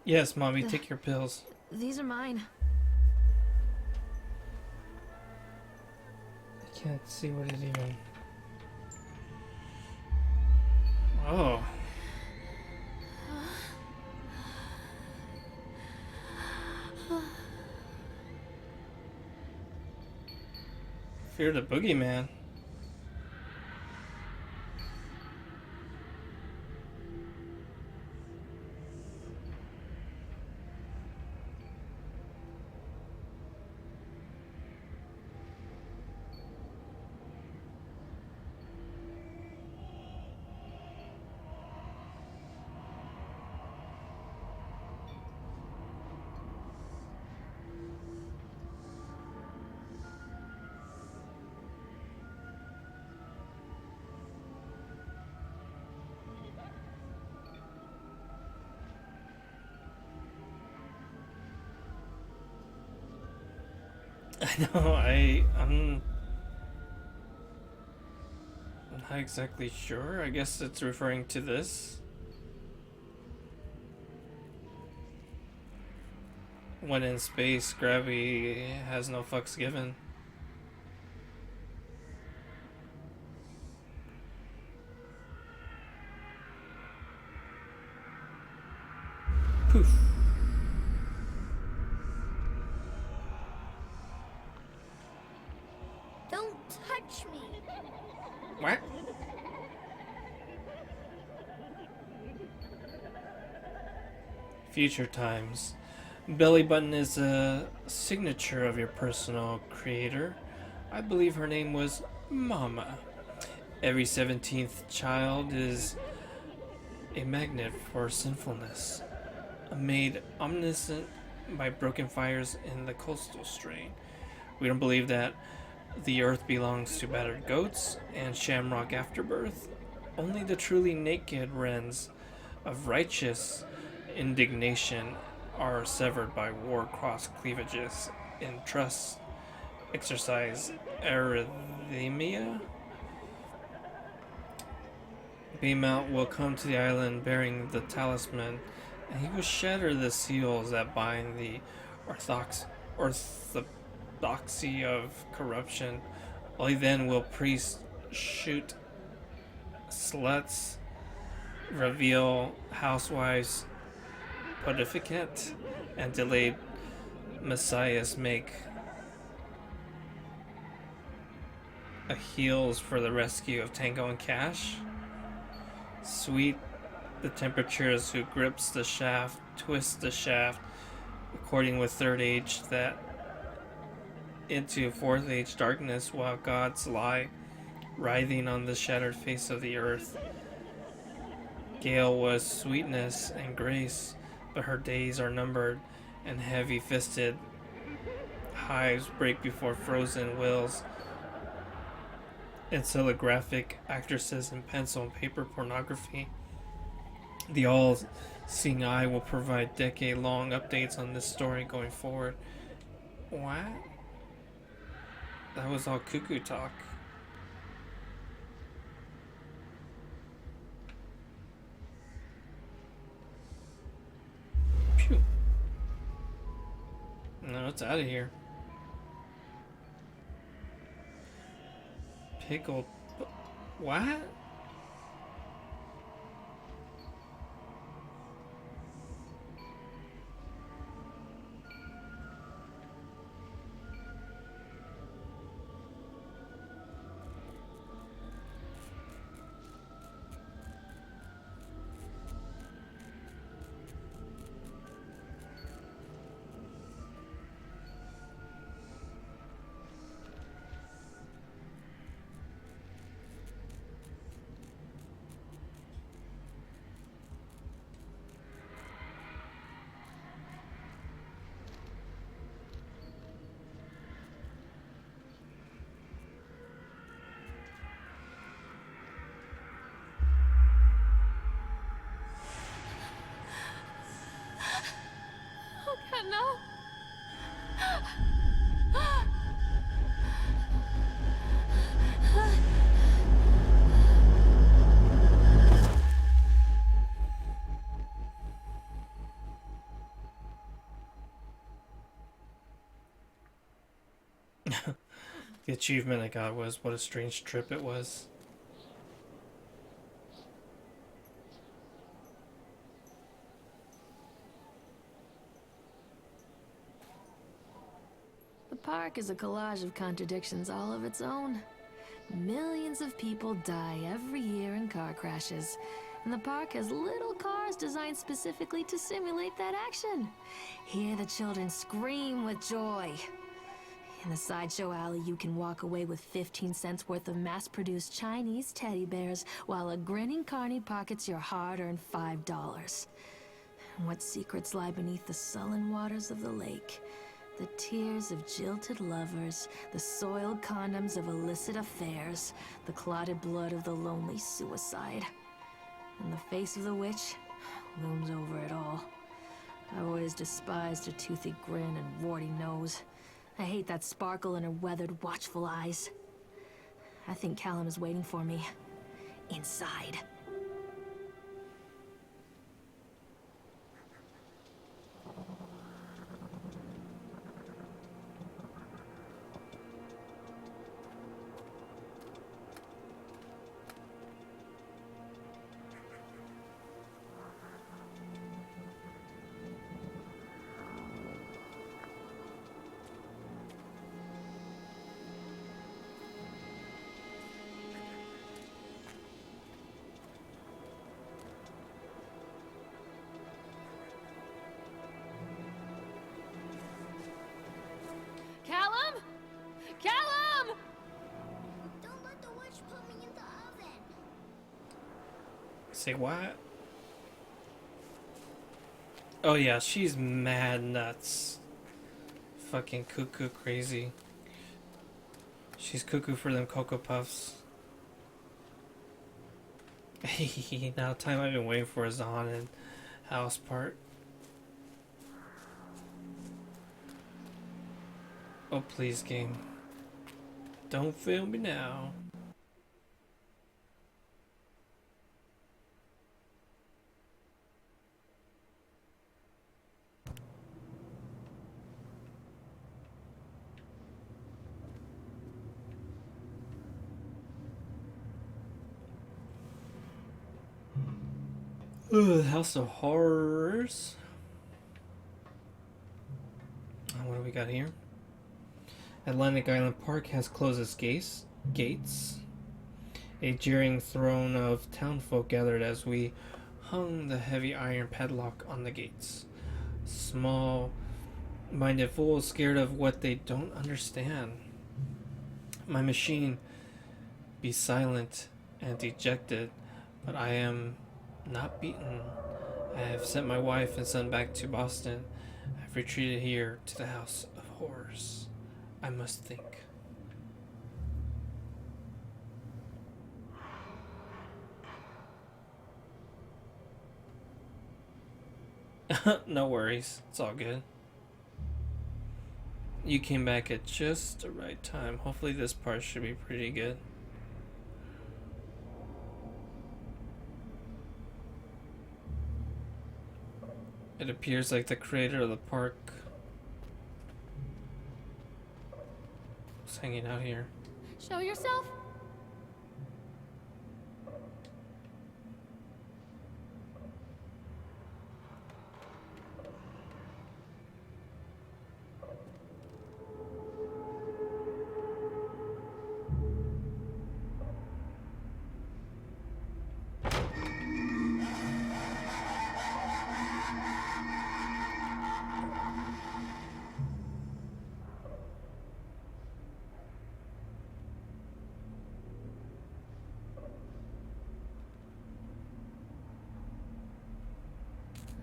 Yes, mommy, take your pills. These are mine. I can't see what it even... Oh. Fear the boogeyman. I know, I'm not exactly sure. I guess it's referring to this. When in space, gravity has no fucks given. Poof. Don't touch me. What? Future times. Belly button is a signature of your personal creator. I believe her name was Mama. Every 17th child is a magnet for sinfulness, made omniscient by broken fires in the coastal strain. We don't believe that the earth belongs to battered goats and shamrock afterbirth. Only the truly naked wrens of righteous indignation are severed by war-cross cleavages in trust, exercise, arrhythmia. Baymount will come to the island bearing the talisman, and he will shatter the seals that bind the orthodoxy of corruption. Only then will priests shoot sluts, reveal housewives pontificate, and delayed messiahs make a heels for the rescue of Tango and Cash. Sweet the temperatures who grips the shaft, twists the shaft, according with third age that into fourth age darkness, while gods lie writhing on the shattered face of the earth. Gale was sweetness and grace, but her days are numbered, and heavy-fisted hives break before frozen wills. And telegraphic actresses in pencil and paper pornography. The all-seeing eye will provide decade-long updates on this story going forward. What? That was all cuckoo talk. Phew. No, it's out of here. Pickled. What? Oh God, no! The achievement I got was what a strange trip it was. The park is a collage of contradictions all of its own. Millions of people die every year in car crashes, and the park has little cars designed specifically to simulate that action. Hear the children scream with joy. In the sideshow alley, you can walk away with 15 cents worth of mass-produced Chinese teddy bears, while a grinning carny pockets your hard-earned $5. And what secrets lie beneath the sullen waters of the lake? The tears of jilted lovers, the soiled condoms of illicit affairs, the clotted blood of the lonely suicide. And the face of the witch looms over it all. I've always despised her toothy grin and warty nose. I hate that sparkle in her weathered, watchful eyes. I think Callum is waiting for me. Inside. Callum? Callum! Don't let the witch put me in the oven. Say what? Oh yeah, she's mad nuts. Fucking cuckoo crazy. She's cuckoo for them Cocoa Puffs. Now time I've been waiting for is the haunted house part. Oh please, game. Don't fail me now. Ugh, House of Horrors. What do we got here? Atlantic Island Park has closed its gates. A jeering throng of townfolk gathered as we hung the heavy iron padlock on the gates. Small-minded fools scared of what they don't understand. My machine, be silent and dejected, but I am not beaten. I have sent my wife and son back to Boston. I've retreated here to the House of Horrors. I must think. No worries, it's all good. You came back at just the right time. Hopefully this part should be pretty good. It appears like the creator of the park was hanging out here. Show yourself?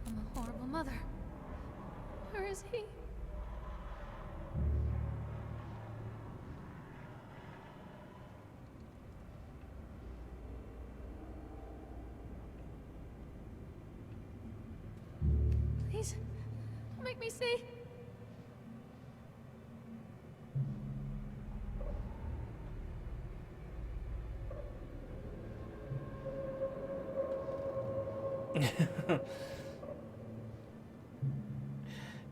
I'm a horrible mother. Where is he? Please, don't make me see.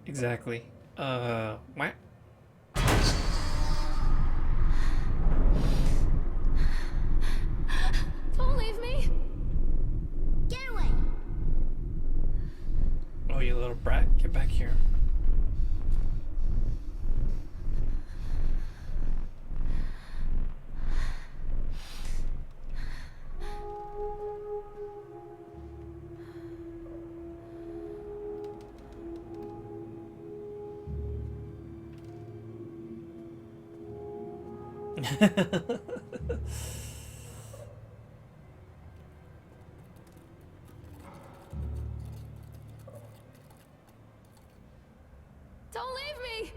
Exactly. What? Don't leave me. Get away. Oh, you little brat. Get back here. Don't leave me!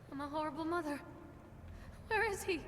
I'm a horrible mother. Where is he?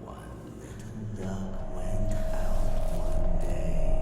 One little duck went out one day.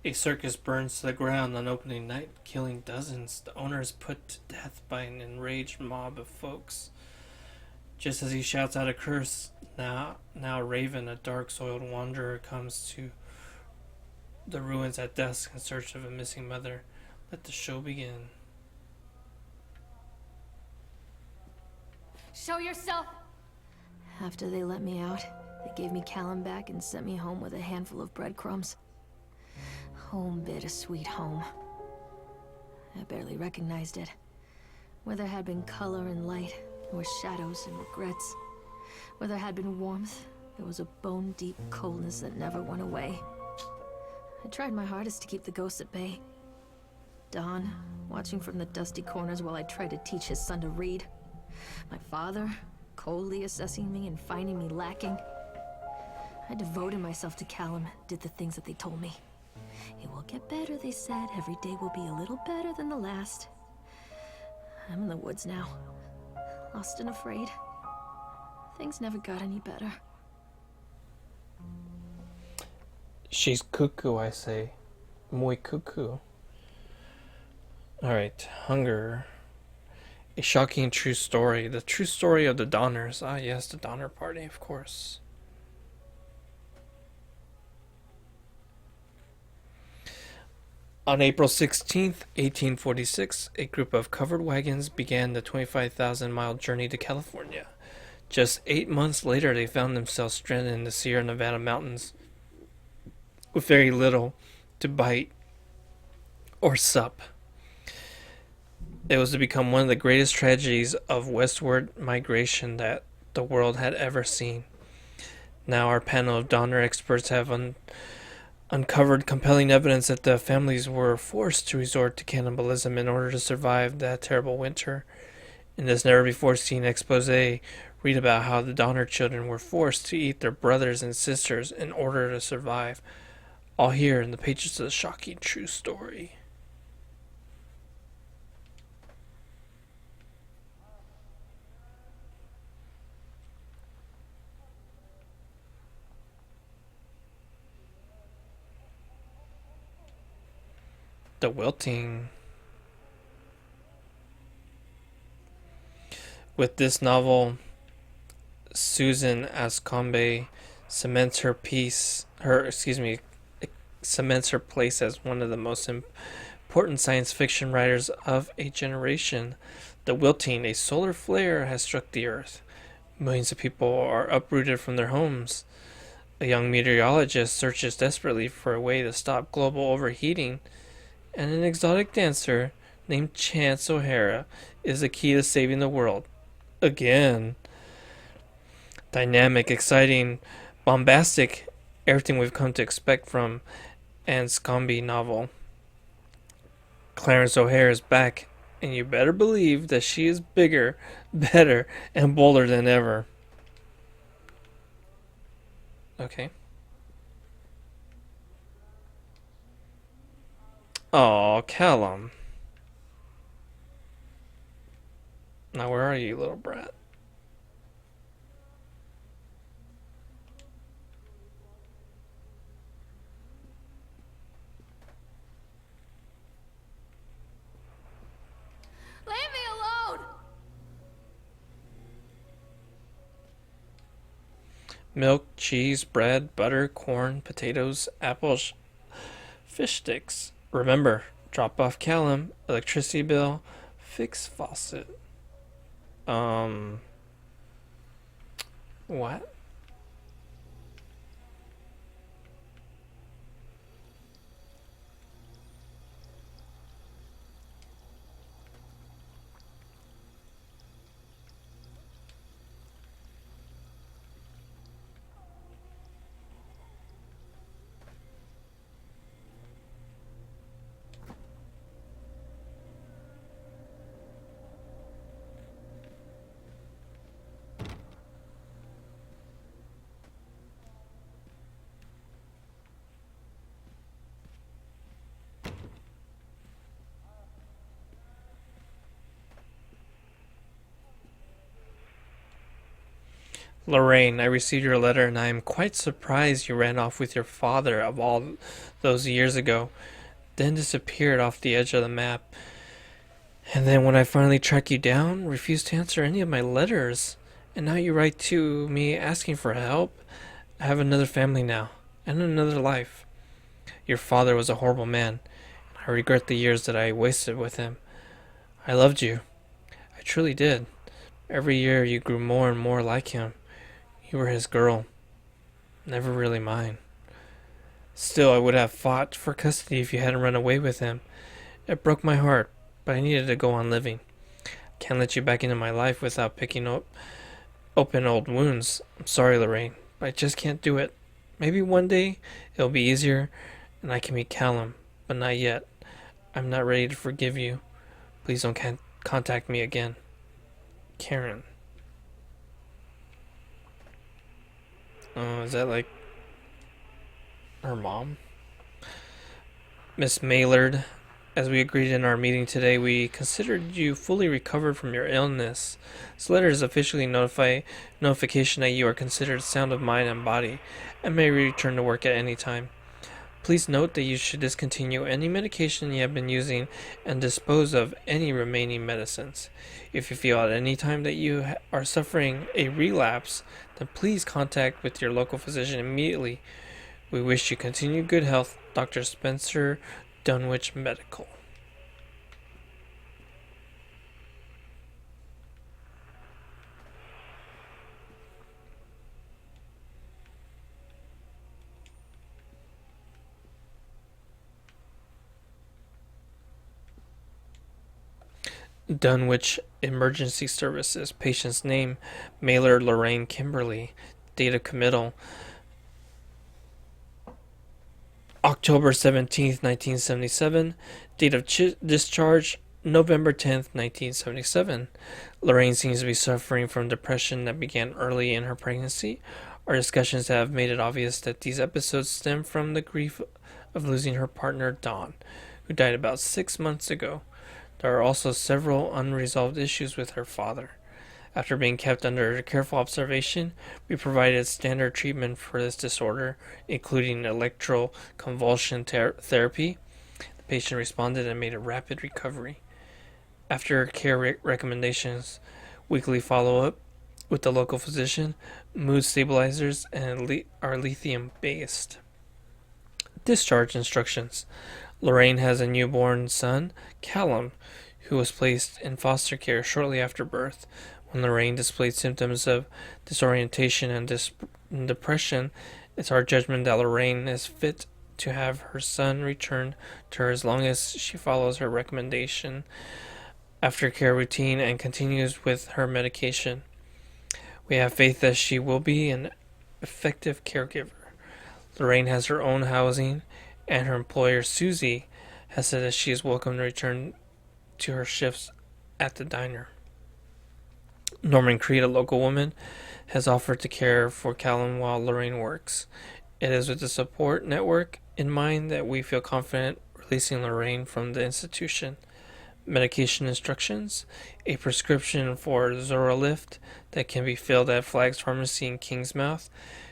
A circus burns to the ground on opening night, killing dozens. The owner is put to death by an enraged mob of folks. Just as he shouts out a curse, now Raven, a dark-soiled wanderer, comes to the ruins at dusk in search of a missing mother. Let the show begin. Show yourself! After they let me out, they gave me Callum back and sent me home with a handful of breadcrumbs. Home, bittersweet home. I barely recognized it. Where there had been color and light, there were shadows and regrets. Where there had been warmth, there was a bone-deep coldness that never went away. I tried my hardest to keep the ghosts at bay. Don, watching from the dusty corners while I tried to teach his son to read. My father, coldly assessing me and finding me lacking. I devoted myself to Callum, did the things that they told me. It will get better, they said. Every day will be a little better than the last. I'm in the woods now, lost and afraid. Things never got any better. She's cuckoo, I say. Muy cuckoo. Alright, Hunger. A shocking true story. The true story of the Donners. Ah, yes, the Donner Party, of course. On April 16th, 1846, a group of covered wagons began the 25,000-mile journey to California. Just 8 months later, they found themselves stranded in the Sierra Nevada mountains with very little to bite or sup. It was to become one of the greatest tragedies of westward migration that the world had ever seen. Now our panel of Donner experts have uncovered compelling evidence that the families were forced to resort to cannibalism in order to survive that terrible winter. In this never-before-seen expose, read about how the Donner children were forced to eat their brothers and sisters in order to survive. All here in the pages of the shocking true story. The wilting. With this novel Susan Ascombe cements her cements her place as one of the most important science fiction writers of a generation. The wilting, a solar flare, has struck the Earth. Millions of people are uprooted from their homes. A young meteorologist searches desperately for a way to stop global overheating, and an exotic dancer named Chance O'Hara is the key to saving the world. Again. Dynamic, exciting, bombastic, everything we've come to expect from an Scombe novel. Clarence O'Hara is back, and you better believe that she is bigger, better, and bolder than ever. Okay. Oh, Callum. Now where are you, little brat? Leave me alone! Milk, cheese, bread, butter, corn, potatoes, apples, fish sticks. Remember, drop off Callum, electricity bill, fix faucet. What? Lorraine, I received your letter and I am quite surprised you ran off with your father of all those years ago, then disappeared off the edge of the map. And then when I finally track you down, refused to answer any of my letters. And now you write to me asking for help. I have another family now, and another life. Your father was a horrible man, and I regret the years that I wasted with him. I loved you. I truly did. Every year you grew more and more like him. You were his girl, never really mine. Still, I would have fought for custody if you hadn't run away with him. It broke my heart, but I needed to go on living. Can't let you back into my life without picking up open old wounds. I'm sorry, Lorraine, but I just can't do it. Maybe one day it'll be easier and I can meet Callum, but not yet. I'm not ready to forgive you. Please don't contact me again. Karen. Is that like her mom? Miss Maylard, as we agreed in our meeting today, we considered you fully recovered from your illness. This letter is officially notification that you are considered sound of mind and body and may return to work at any time. Please note that you should discontinue any medication you have been using and dispose of any remaining medicines. If you feel at any time that you are suffering a relapse, then please contact with your local physician immediately. We wish you continued good health. Dr. Spencer Dunwich Medical. Dunwich Emergency Services. Patient's name, Maylard Lorraine Kimberly. Date of committal, October 17th, 1977. Date of discharge, November 10th, 1977. Lorraine seems to be suffering from depression that began early in her pregnancy. Our discussions have made it obvious that these episodes stem from the grief of losing her partner, Dawn, who died about 6 months ago. There are also several unresolved issues with her father. After being kept under careful observation, we provided standard treatment for this disorder, including electroconvulsion therapy. The patient responded and made a rapid recovery. After care recommendations, weekly follow-up, with the local physician, mood stabilizers, and are lithium based. Discharge instructions. Lorraine has a newborn son, Callum, who was placed in foster care shortly after birth. When Lorraine displayed symptoms of disorientation and depression, it's our judgment that Lorraine is fit to have her son return to her as long as she follows her recommendation, aftercare routine, and continues with her medication. We have faith that she will be an effective caregiver. Lorraine has her own housing, and her employer, Susie, has said that she is welcome to return to her shifts at the diner. Norman Creed, a local woman, has offered to care for Callum while Lorraine works. It is with the support network in mind that we feel confident releasing Lorraine from the institution. Medication instructions. A prescription for Zoralift that can be filled at Flag's Pharmacy in Kingsmouth.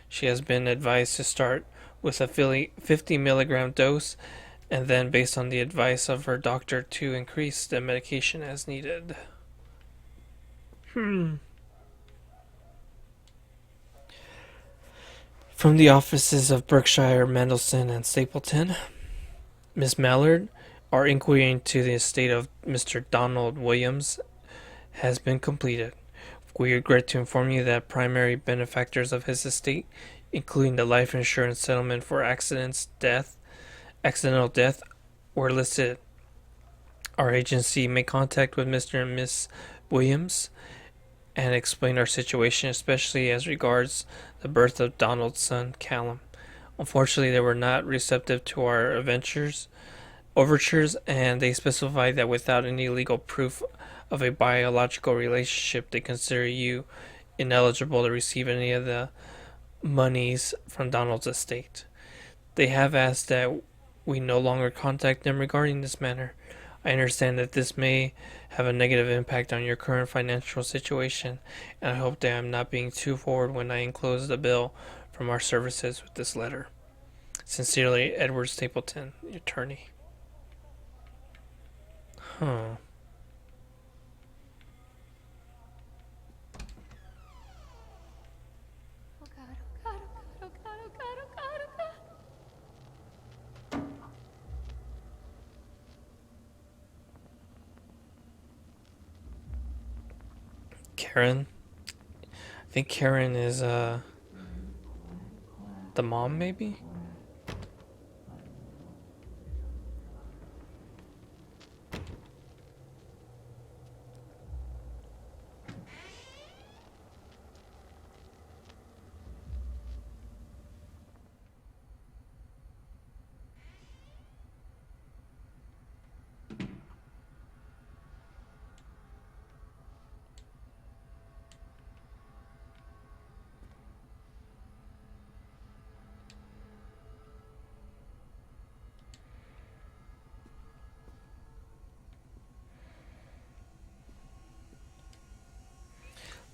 She has been advised to start with a 50 milligram dose and then, based on the advice of her doctor, to increase the medication as needed. From the offices of Berkshire, Mendelssohn, and Stapleton, Miss Mallard, our inquiry into the estate of Mr. Donald Williams has been completed. We regret to inform you that primary benefactors of his estate, including the life insurance settlement for accidental death, were listed. Our agency made contact with Mr. and Miss Williams and explained our situation, especially as regards the birth of Donald's son, Callum. Unfortunately, they were not receptive to our overtures, and they specified that without any legal proof of a biological relationship, they consider you ineligible to receive any of the monies from Donald's estate. They have asked that we no longer contact them regarding this matter. I understand that this may have a negative impact on your current financial situation, and I hope that I am not being too forward when I enclose the bill from our services with this letter. Sincerely, Edward Stapleton, attorney. Huh. Oh God, oh God, oh God, oh God, oh God, oh God, oh God. Karen. I think Karen is the mom, maybe?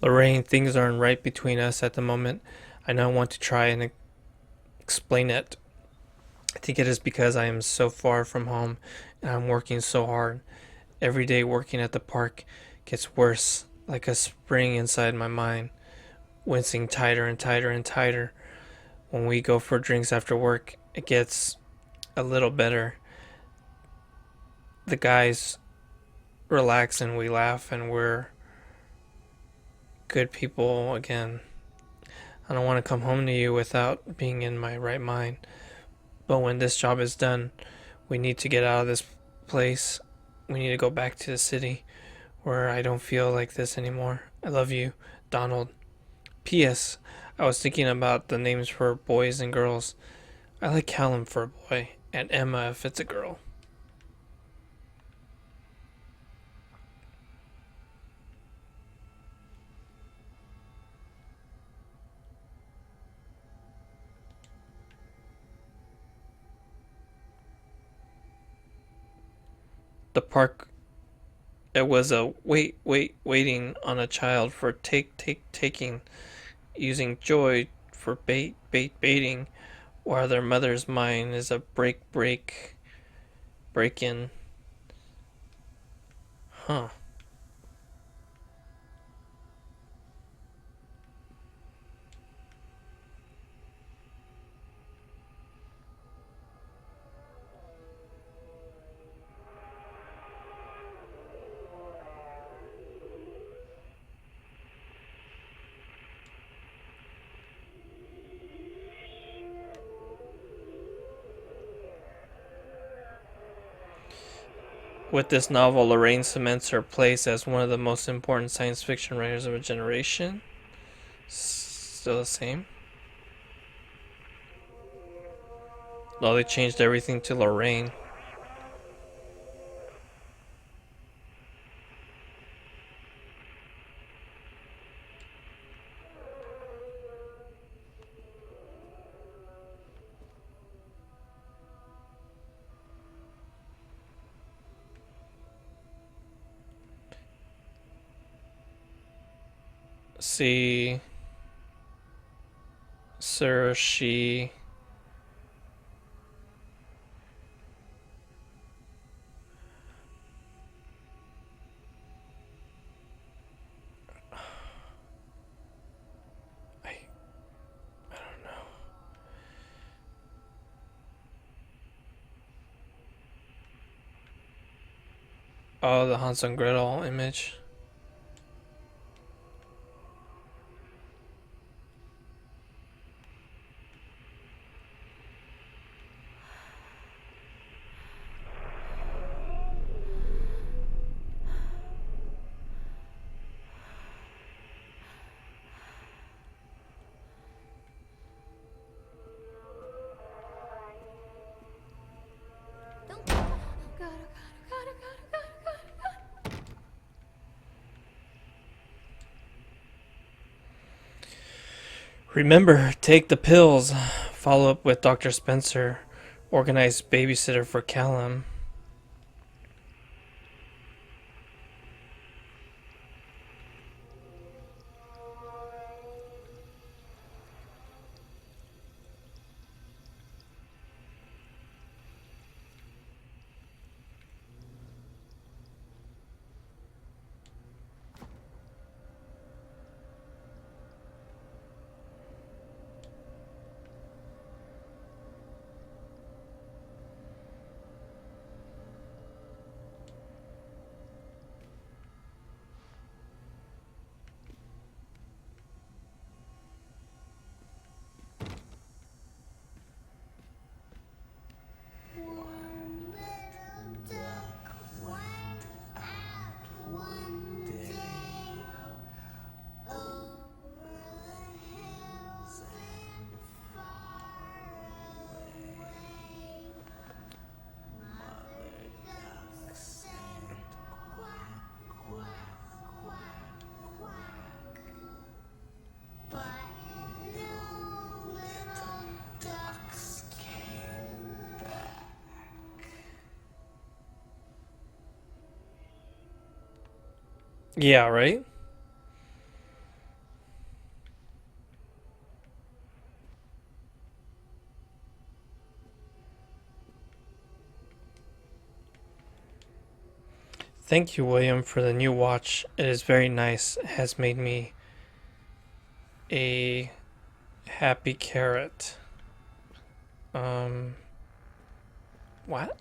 Lorraine, things aren't right between us at the moment. I now want to try and explain it. I think it is because I am so far from home and I'm working so hard. Every day working at the park gets worse, like a spring inside my mind, wincing tighter and tighter and tighter. When we go for drinks after work, it gets a little better. The guys relax and we laugh and we're good people again. I don't want to come home to you without being in my right mind. But when this job is done, we need to get out of this place. We need to go back to the city where I don't feel like this anymore. I love you, Donald. P.S. I was thinking about the names for boys and girls. I like Callum for a boy, and Emma if it's a girl. The park, it was a waiting on a child for taking, using joy for baiting, while their mother's mind is a break in. Huh. With this novel, Lorraine cements her place as one of the most important science fiction writers of a generation. Still the same. Well, they changed everything to Lorraine. See, sir, she. I don't know. Oh, the Hansel and Gretel image. Don't. God, oh God, oh God, oh God, oh God, oh God, oh God. Remember, take the pills. Follow up with Dr. Spencer. Organize babysitter for Callum. One little duck went out one day over the hills and far away. Mother duck said quack, quack, quack, quack. But no little ducks came back. Yeah, right? Thank you, William, for the new watch. It is very nice. It has made me a happy carrot. What?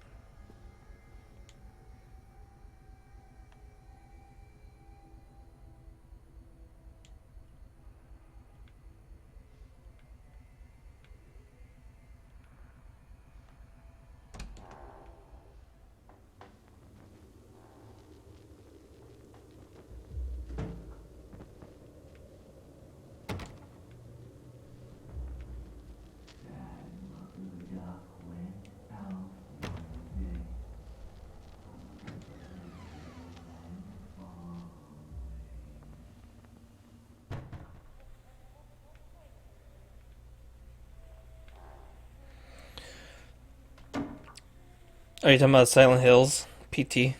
Are you talking about Silent Hills? PT?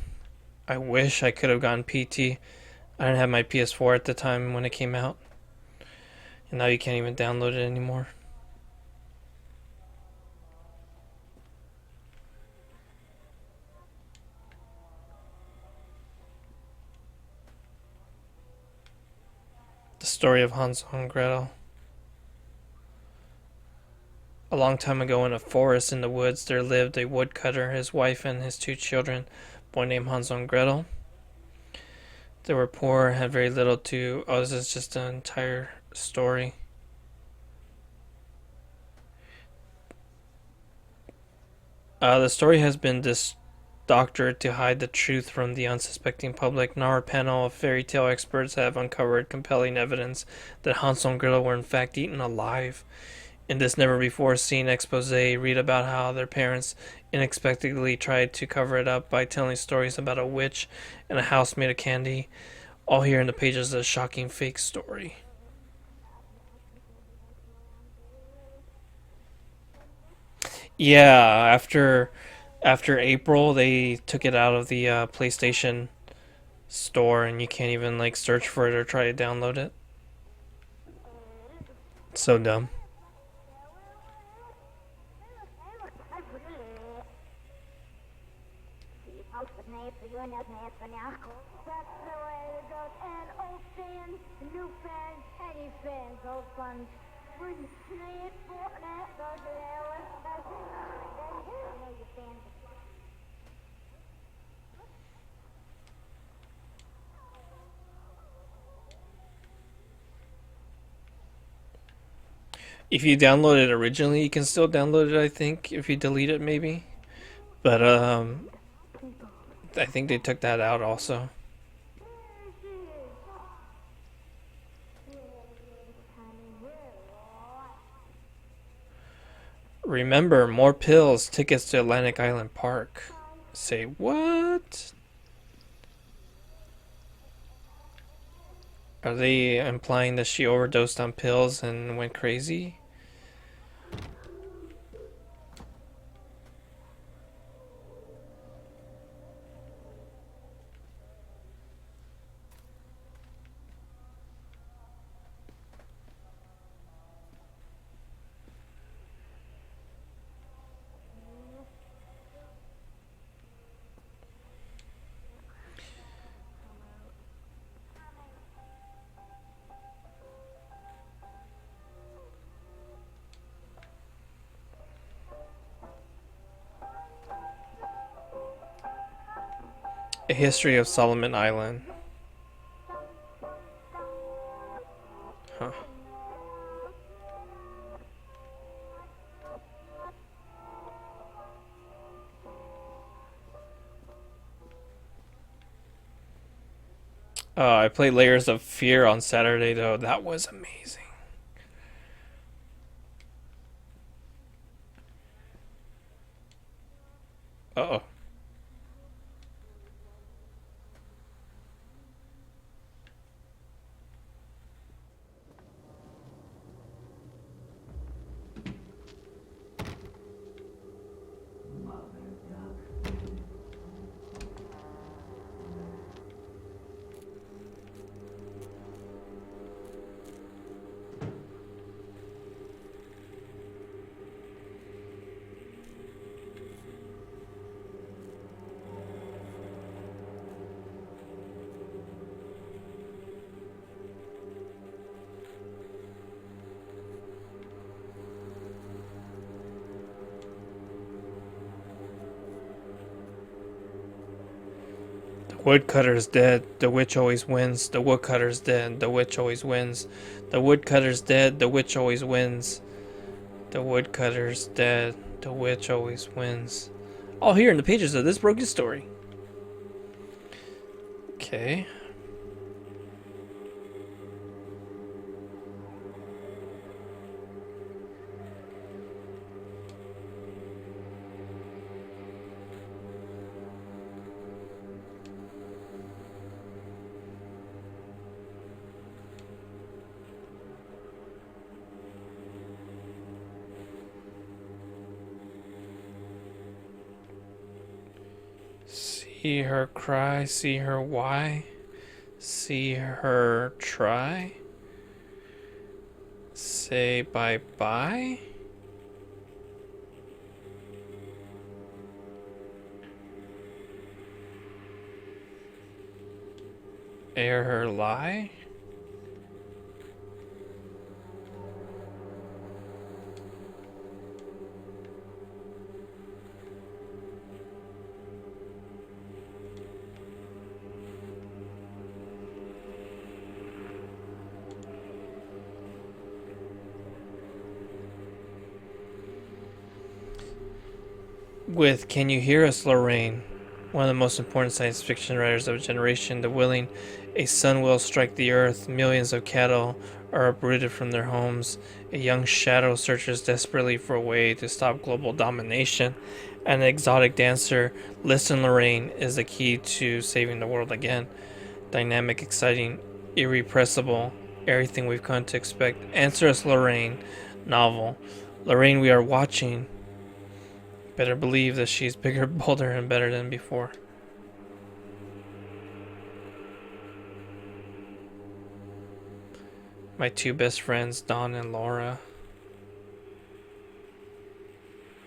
I wish I could have gotten PT. I didn't have my PS4 at the time when it came out. And now you can't even download it anymore. The story of Hansel and Gretel. A long time ago in a forest in the woods there lived a woodcutter, his wife, and his two children, a boy named Hansel and Gretel. They were poor, had very little to... Oh, this is just an entire story. The story has been doctored to hide the truth from the unsuspecting public. Now a panel of fairy tale experts have uncovered compelling evidence that Hansel and Gretel were in fact eaten alive. In this never-before-seen expose, read about how their parents unexpectedly tried to cover it up by telling stories about a witch and a house made of candy. All here in the pages of a shocking fake story. Yeah, after April, they took it out of the PlayStation store, and you can't even like search for it or try to download it. So dumb. If you download it originally, you can still download it, I think, if you delete it maybe. But I think they took that out also. Remember, more pills, tickets to Atlantic Island Park. Say what? Are they implying that she overdosed on pills and went crazy? A History of Solomon Island. Huh. I played Layers of Fear on Saturday though. That was amazing. Uh-oh. Woodcutter's dead. The witch always wins. The woodcutter's dead. The witch always wins. The woodcutter's dead. The witch always wins. The woodcutter's dead. The witch always wins. All here in the pages of this broken story. Okay. See her cry, see her why, see her try, say bye-bye. Air her lie. With Can You Hear Us, Lorraine? one of the most important science fiction writers of a generation, the willing, a sun will strike the earth, millions of cattle are uprooted from their homes, a young shadow searches desperately for a way to stop global domination, and an exotic dancer, Listen Lorraine, is the key to saving the world again. Dynamic, exciting, irrepressible, everything we've come to expect. Answer Us Lorraine novel. Lorraine, we are watching. Better believe that she's bigger, bolder, and better than before. My two best friends, Dawn and Laura.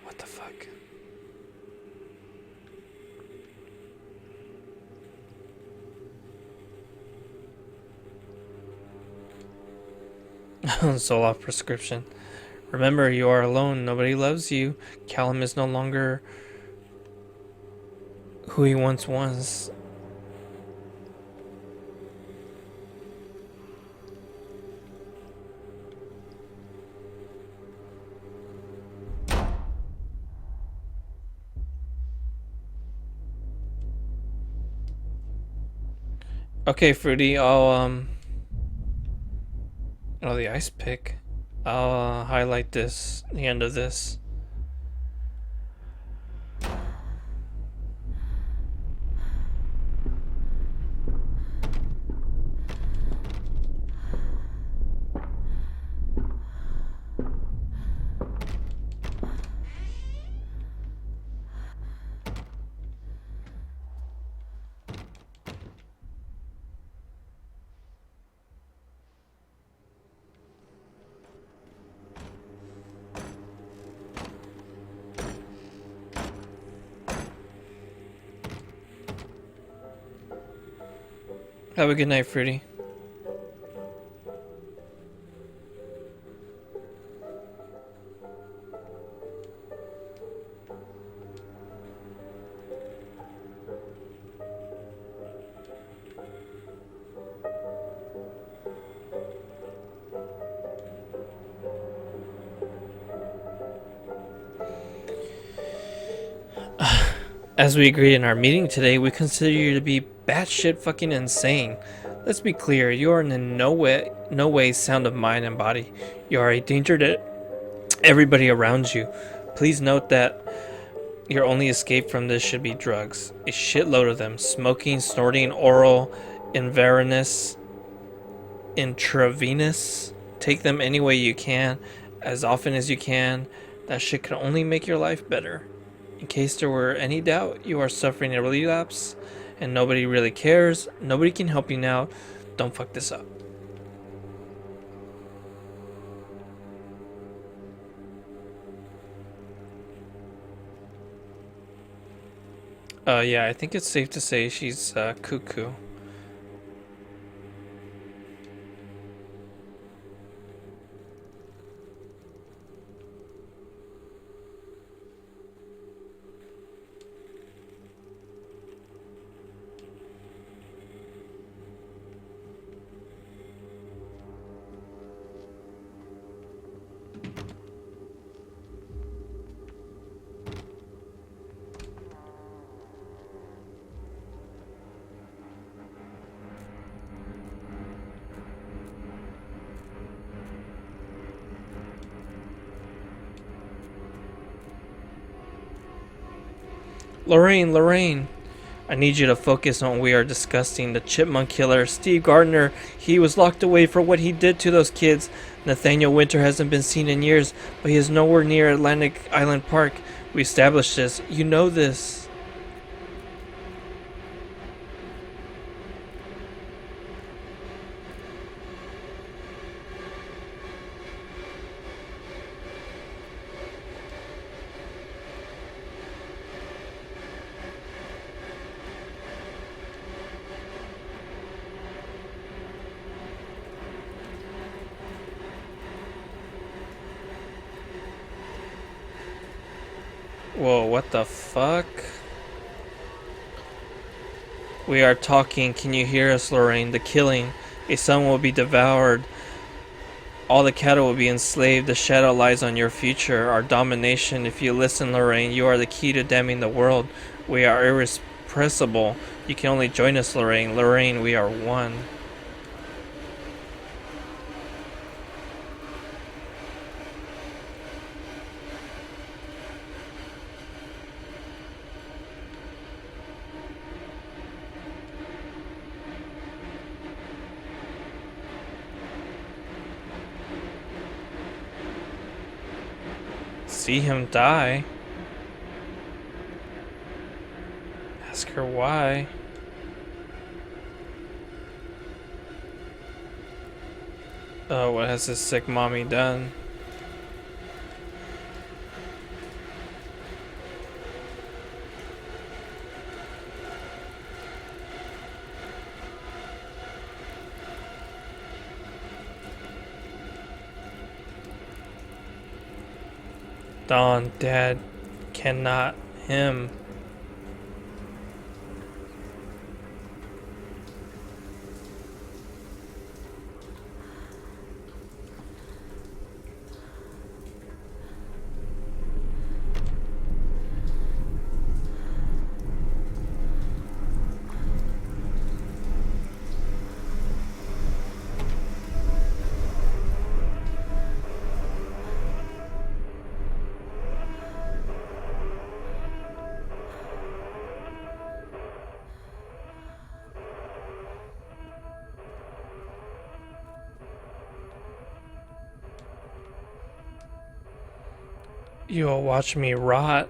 What the fuck? Zoloft prescription. Remember, you are alone. Nobody loves you. Callum is no longer who he once was. Okay, Fruity, I'll oh, the ice pick. I'll highlight this, the end of this. Have a good night, Fruity. As we agreed in our meeting today, we consider you to be batshit fucking insane. Let's be clear, you are in no way sound of mind and body. You are a danger to everybody around you. Please note that your only escape from this should be drugs. A shitload of them. Smoking, snorting, oral, intravenous. Take them any way you can, as often as you can. That shit can only make your life better. In case there were any doubt, you are suffering a relapse and nobody really cares. Nobody can help you now. Don't fuck this up. Yeah, I think it's safe to say she's cuckoo. Lorraine, I need you to focus on what we are discussing. The Chipmunk Killer, Steve Gardner, he was locked away for what he did to those kids. Nathaniel Winter hasn't been seen in years, but he is nowhere near Atlantic Island Park. We established this. You know this. Whoa, what the fuck? We are talking. Can you hear us, Lorraine? The killing. A son will be devoured. All the cattle will be enslaved. The shadow lies on your future. Our domination. If you listen, Lorraine, you are the key to damning the world. We are irrepressible. You can only join us, Lorraine. Lorraine, we are one. See him die. Ask her why. Oh, what has this sick mommy done? Dawn, Dad, cannot him. You'll watch me rot.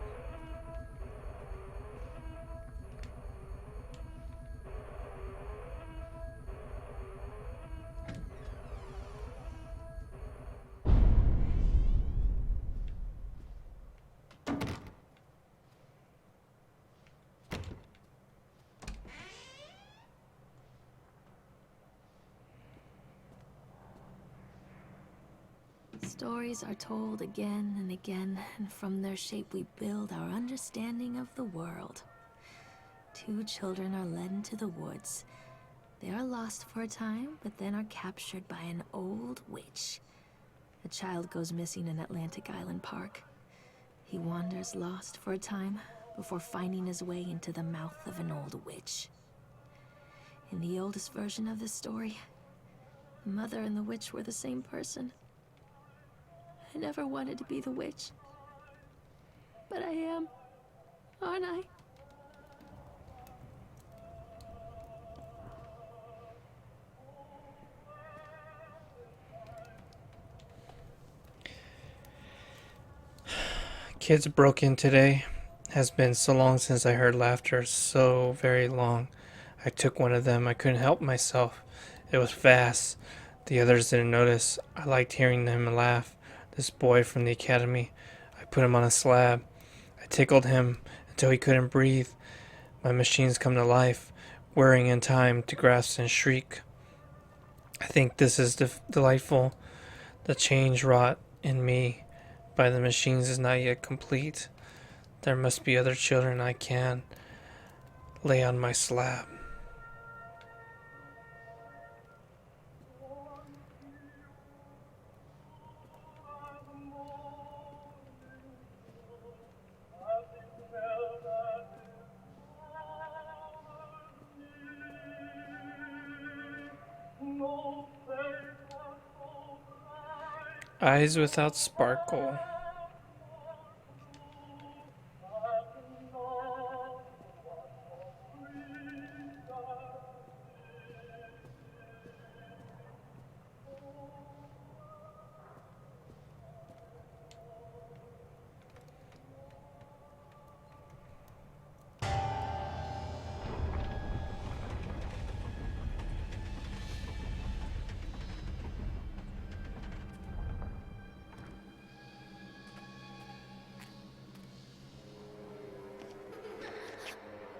Stories are told again and again, and from their shape we build our understanding of the world. Two children are led into the woods. They are lost for a time, but then are captured by an old witch. A child goes missing in Atlantic Island Park. He wanders lost for a time before finding his way into the mouth of an old witch. In the oldest version of the story, the mother and the witch were the same person. I never wanted to be the witch. But I am, aren't I? Kids broke in today. Has been so long since I heard laughter, so very long. I took one of them. I couldn't help myself. It was fast. The others didn't notice. I liked hearing them laugh. This boy from the academy. I put him on a slab. I tickled him until he couldn't breathe. My machines come to life, whirring in time to grasp and shriek. I think this is delightful. The change wrought in me by the machines is not yet complete. There must be other children I can lay on my slab. Eyes without sparkle.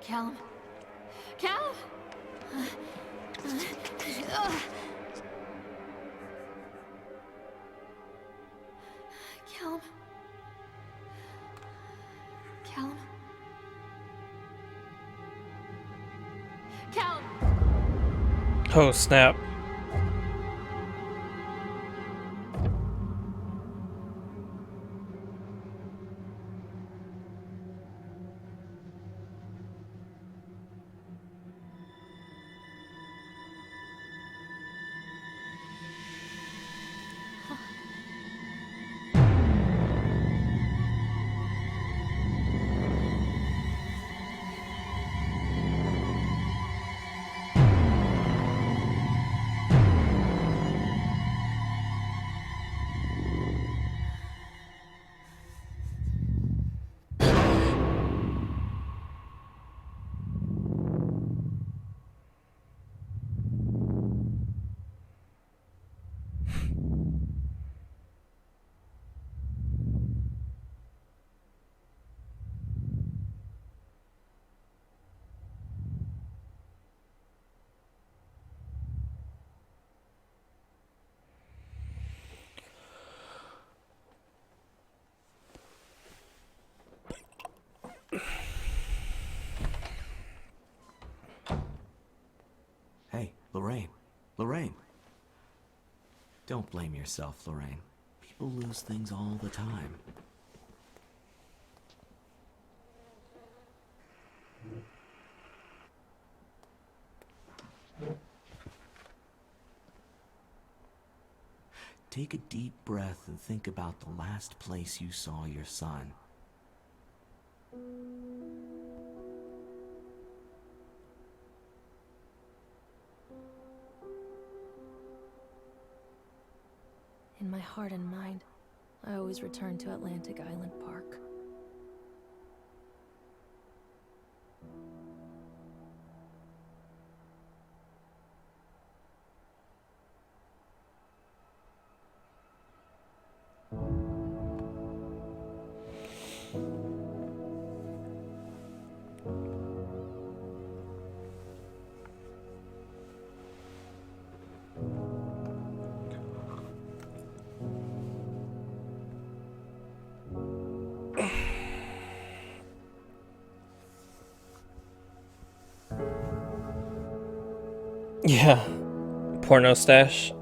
Callum? Callum? Callum? Callum? Callum? Oh, snap. Lorraine. Lorraine. Don't blame yourself, Lorraine. People lose things all the time. Take a deep breath and think about the last place you saw your son. In my heart and mind, I always return to Atlantic Island Park. Yeah. Porno stash.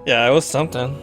Yeah, it was something.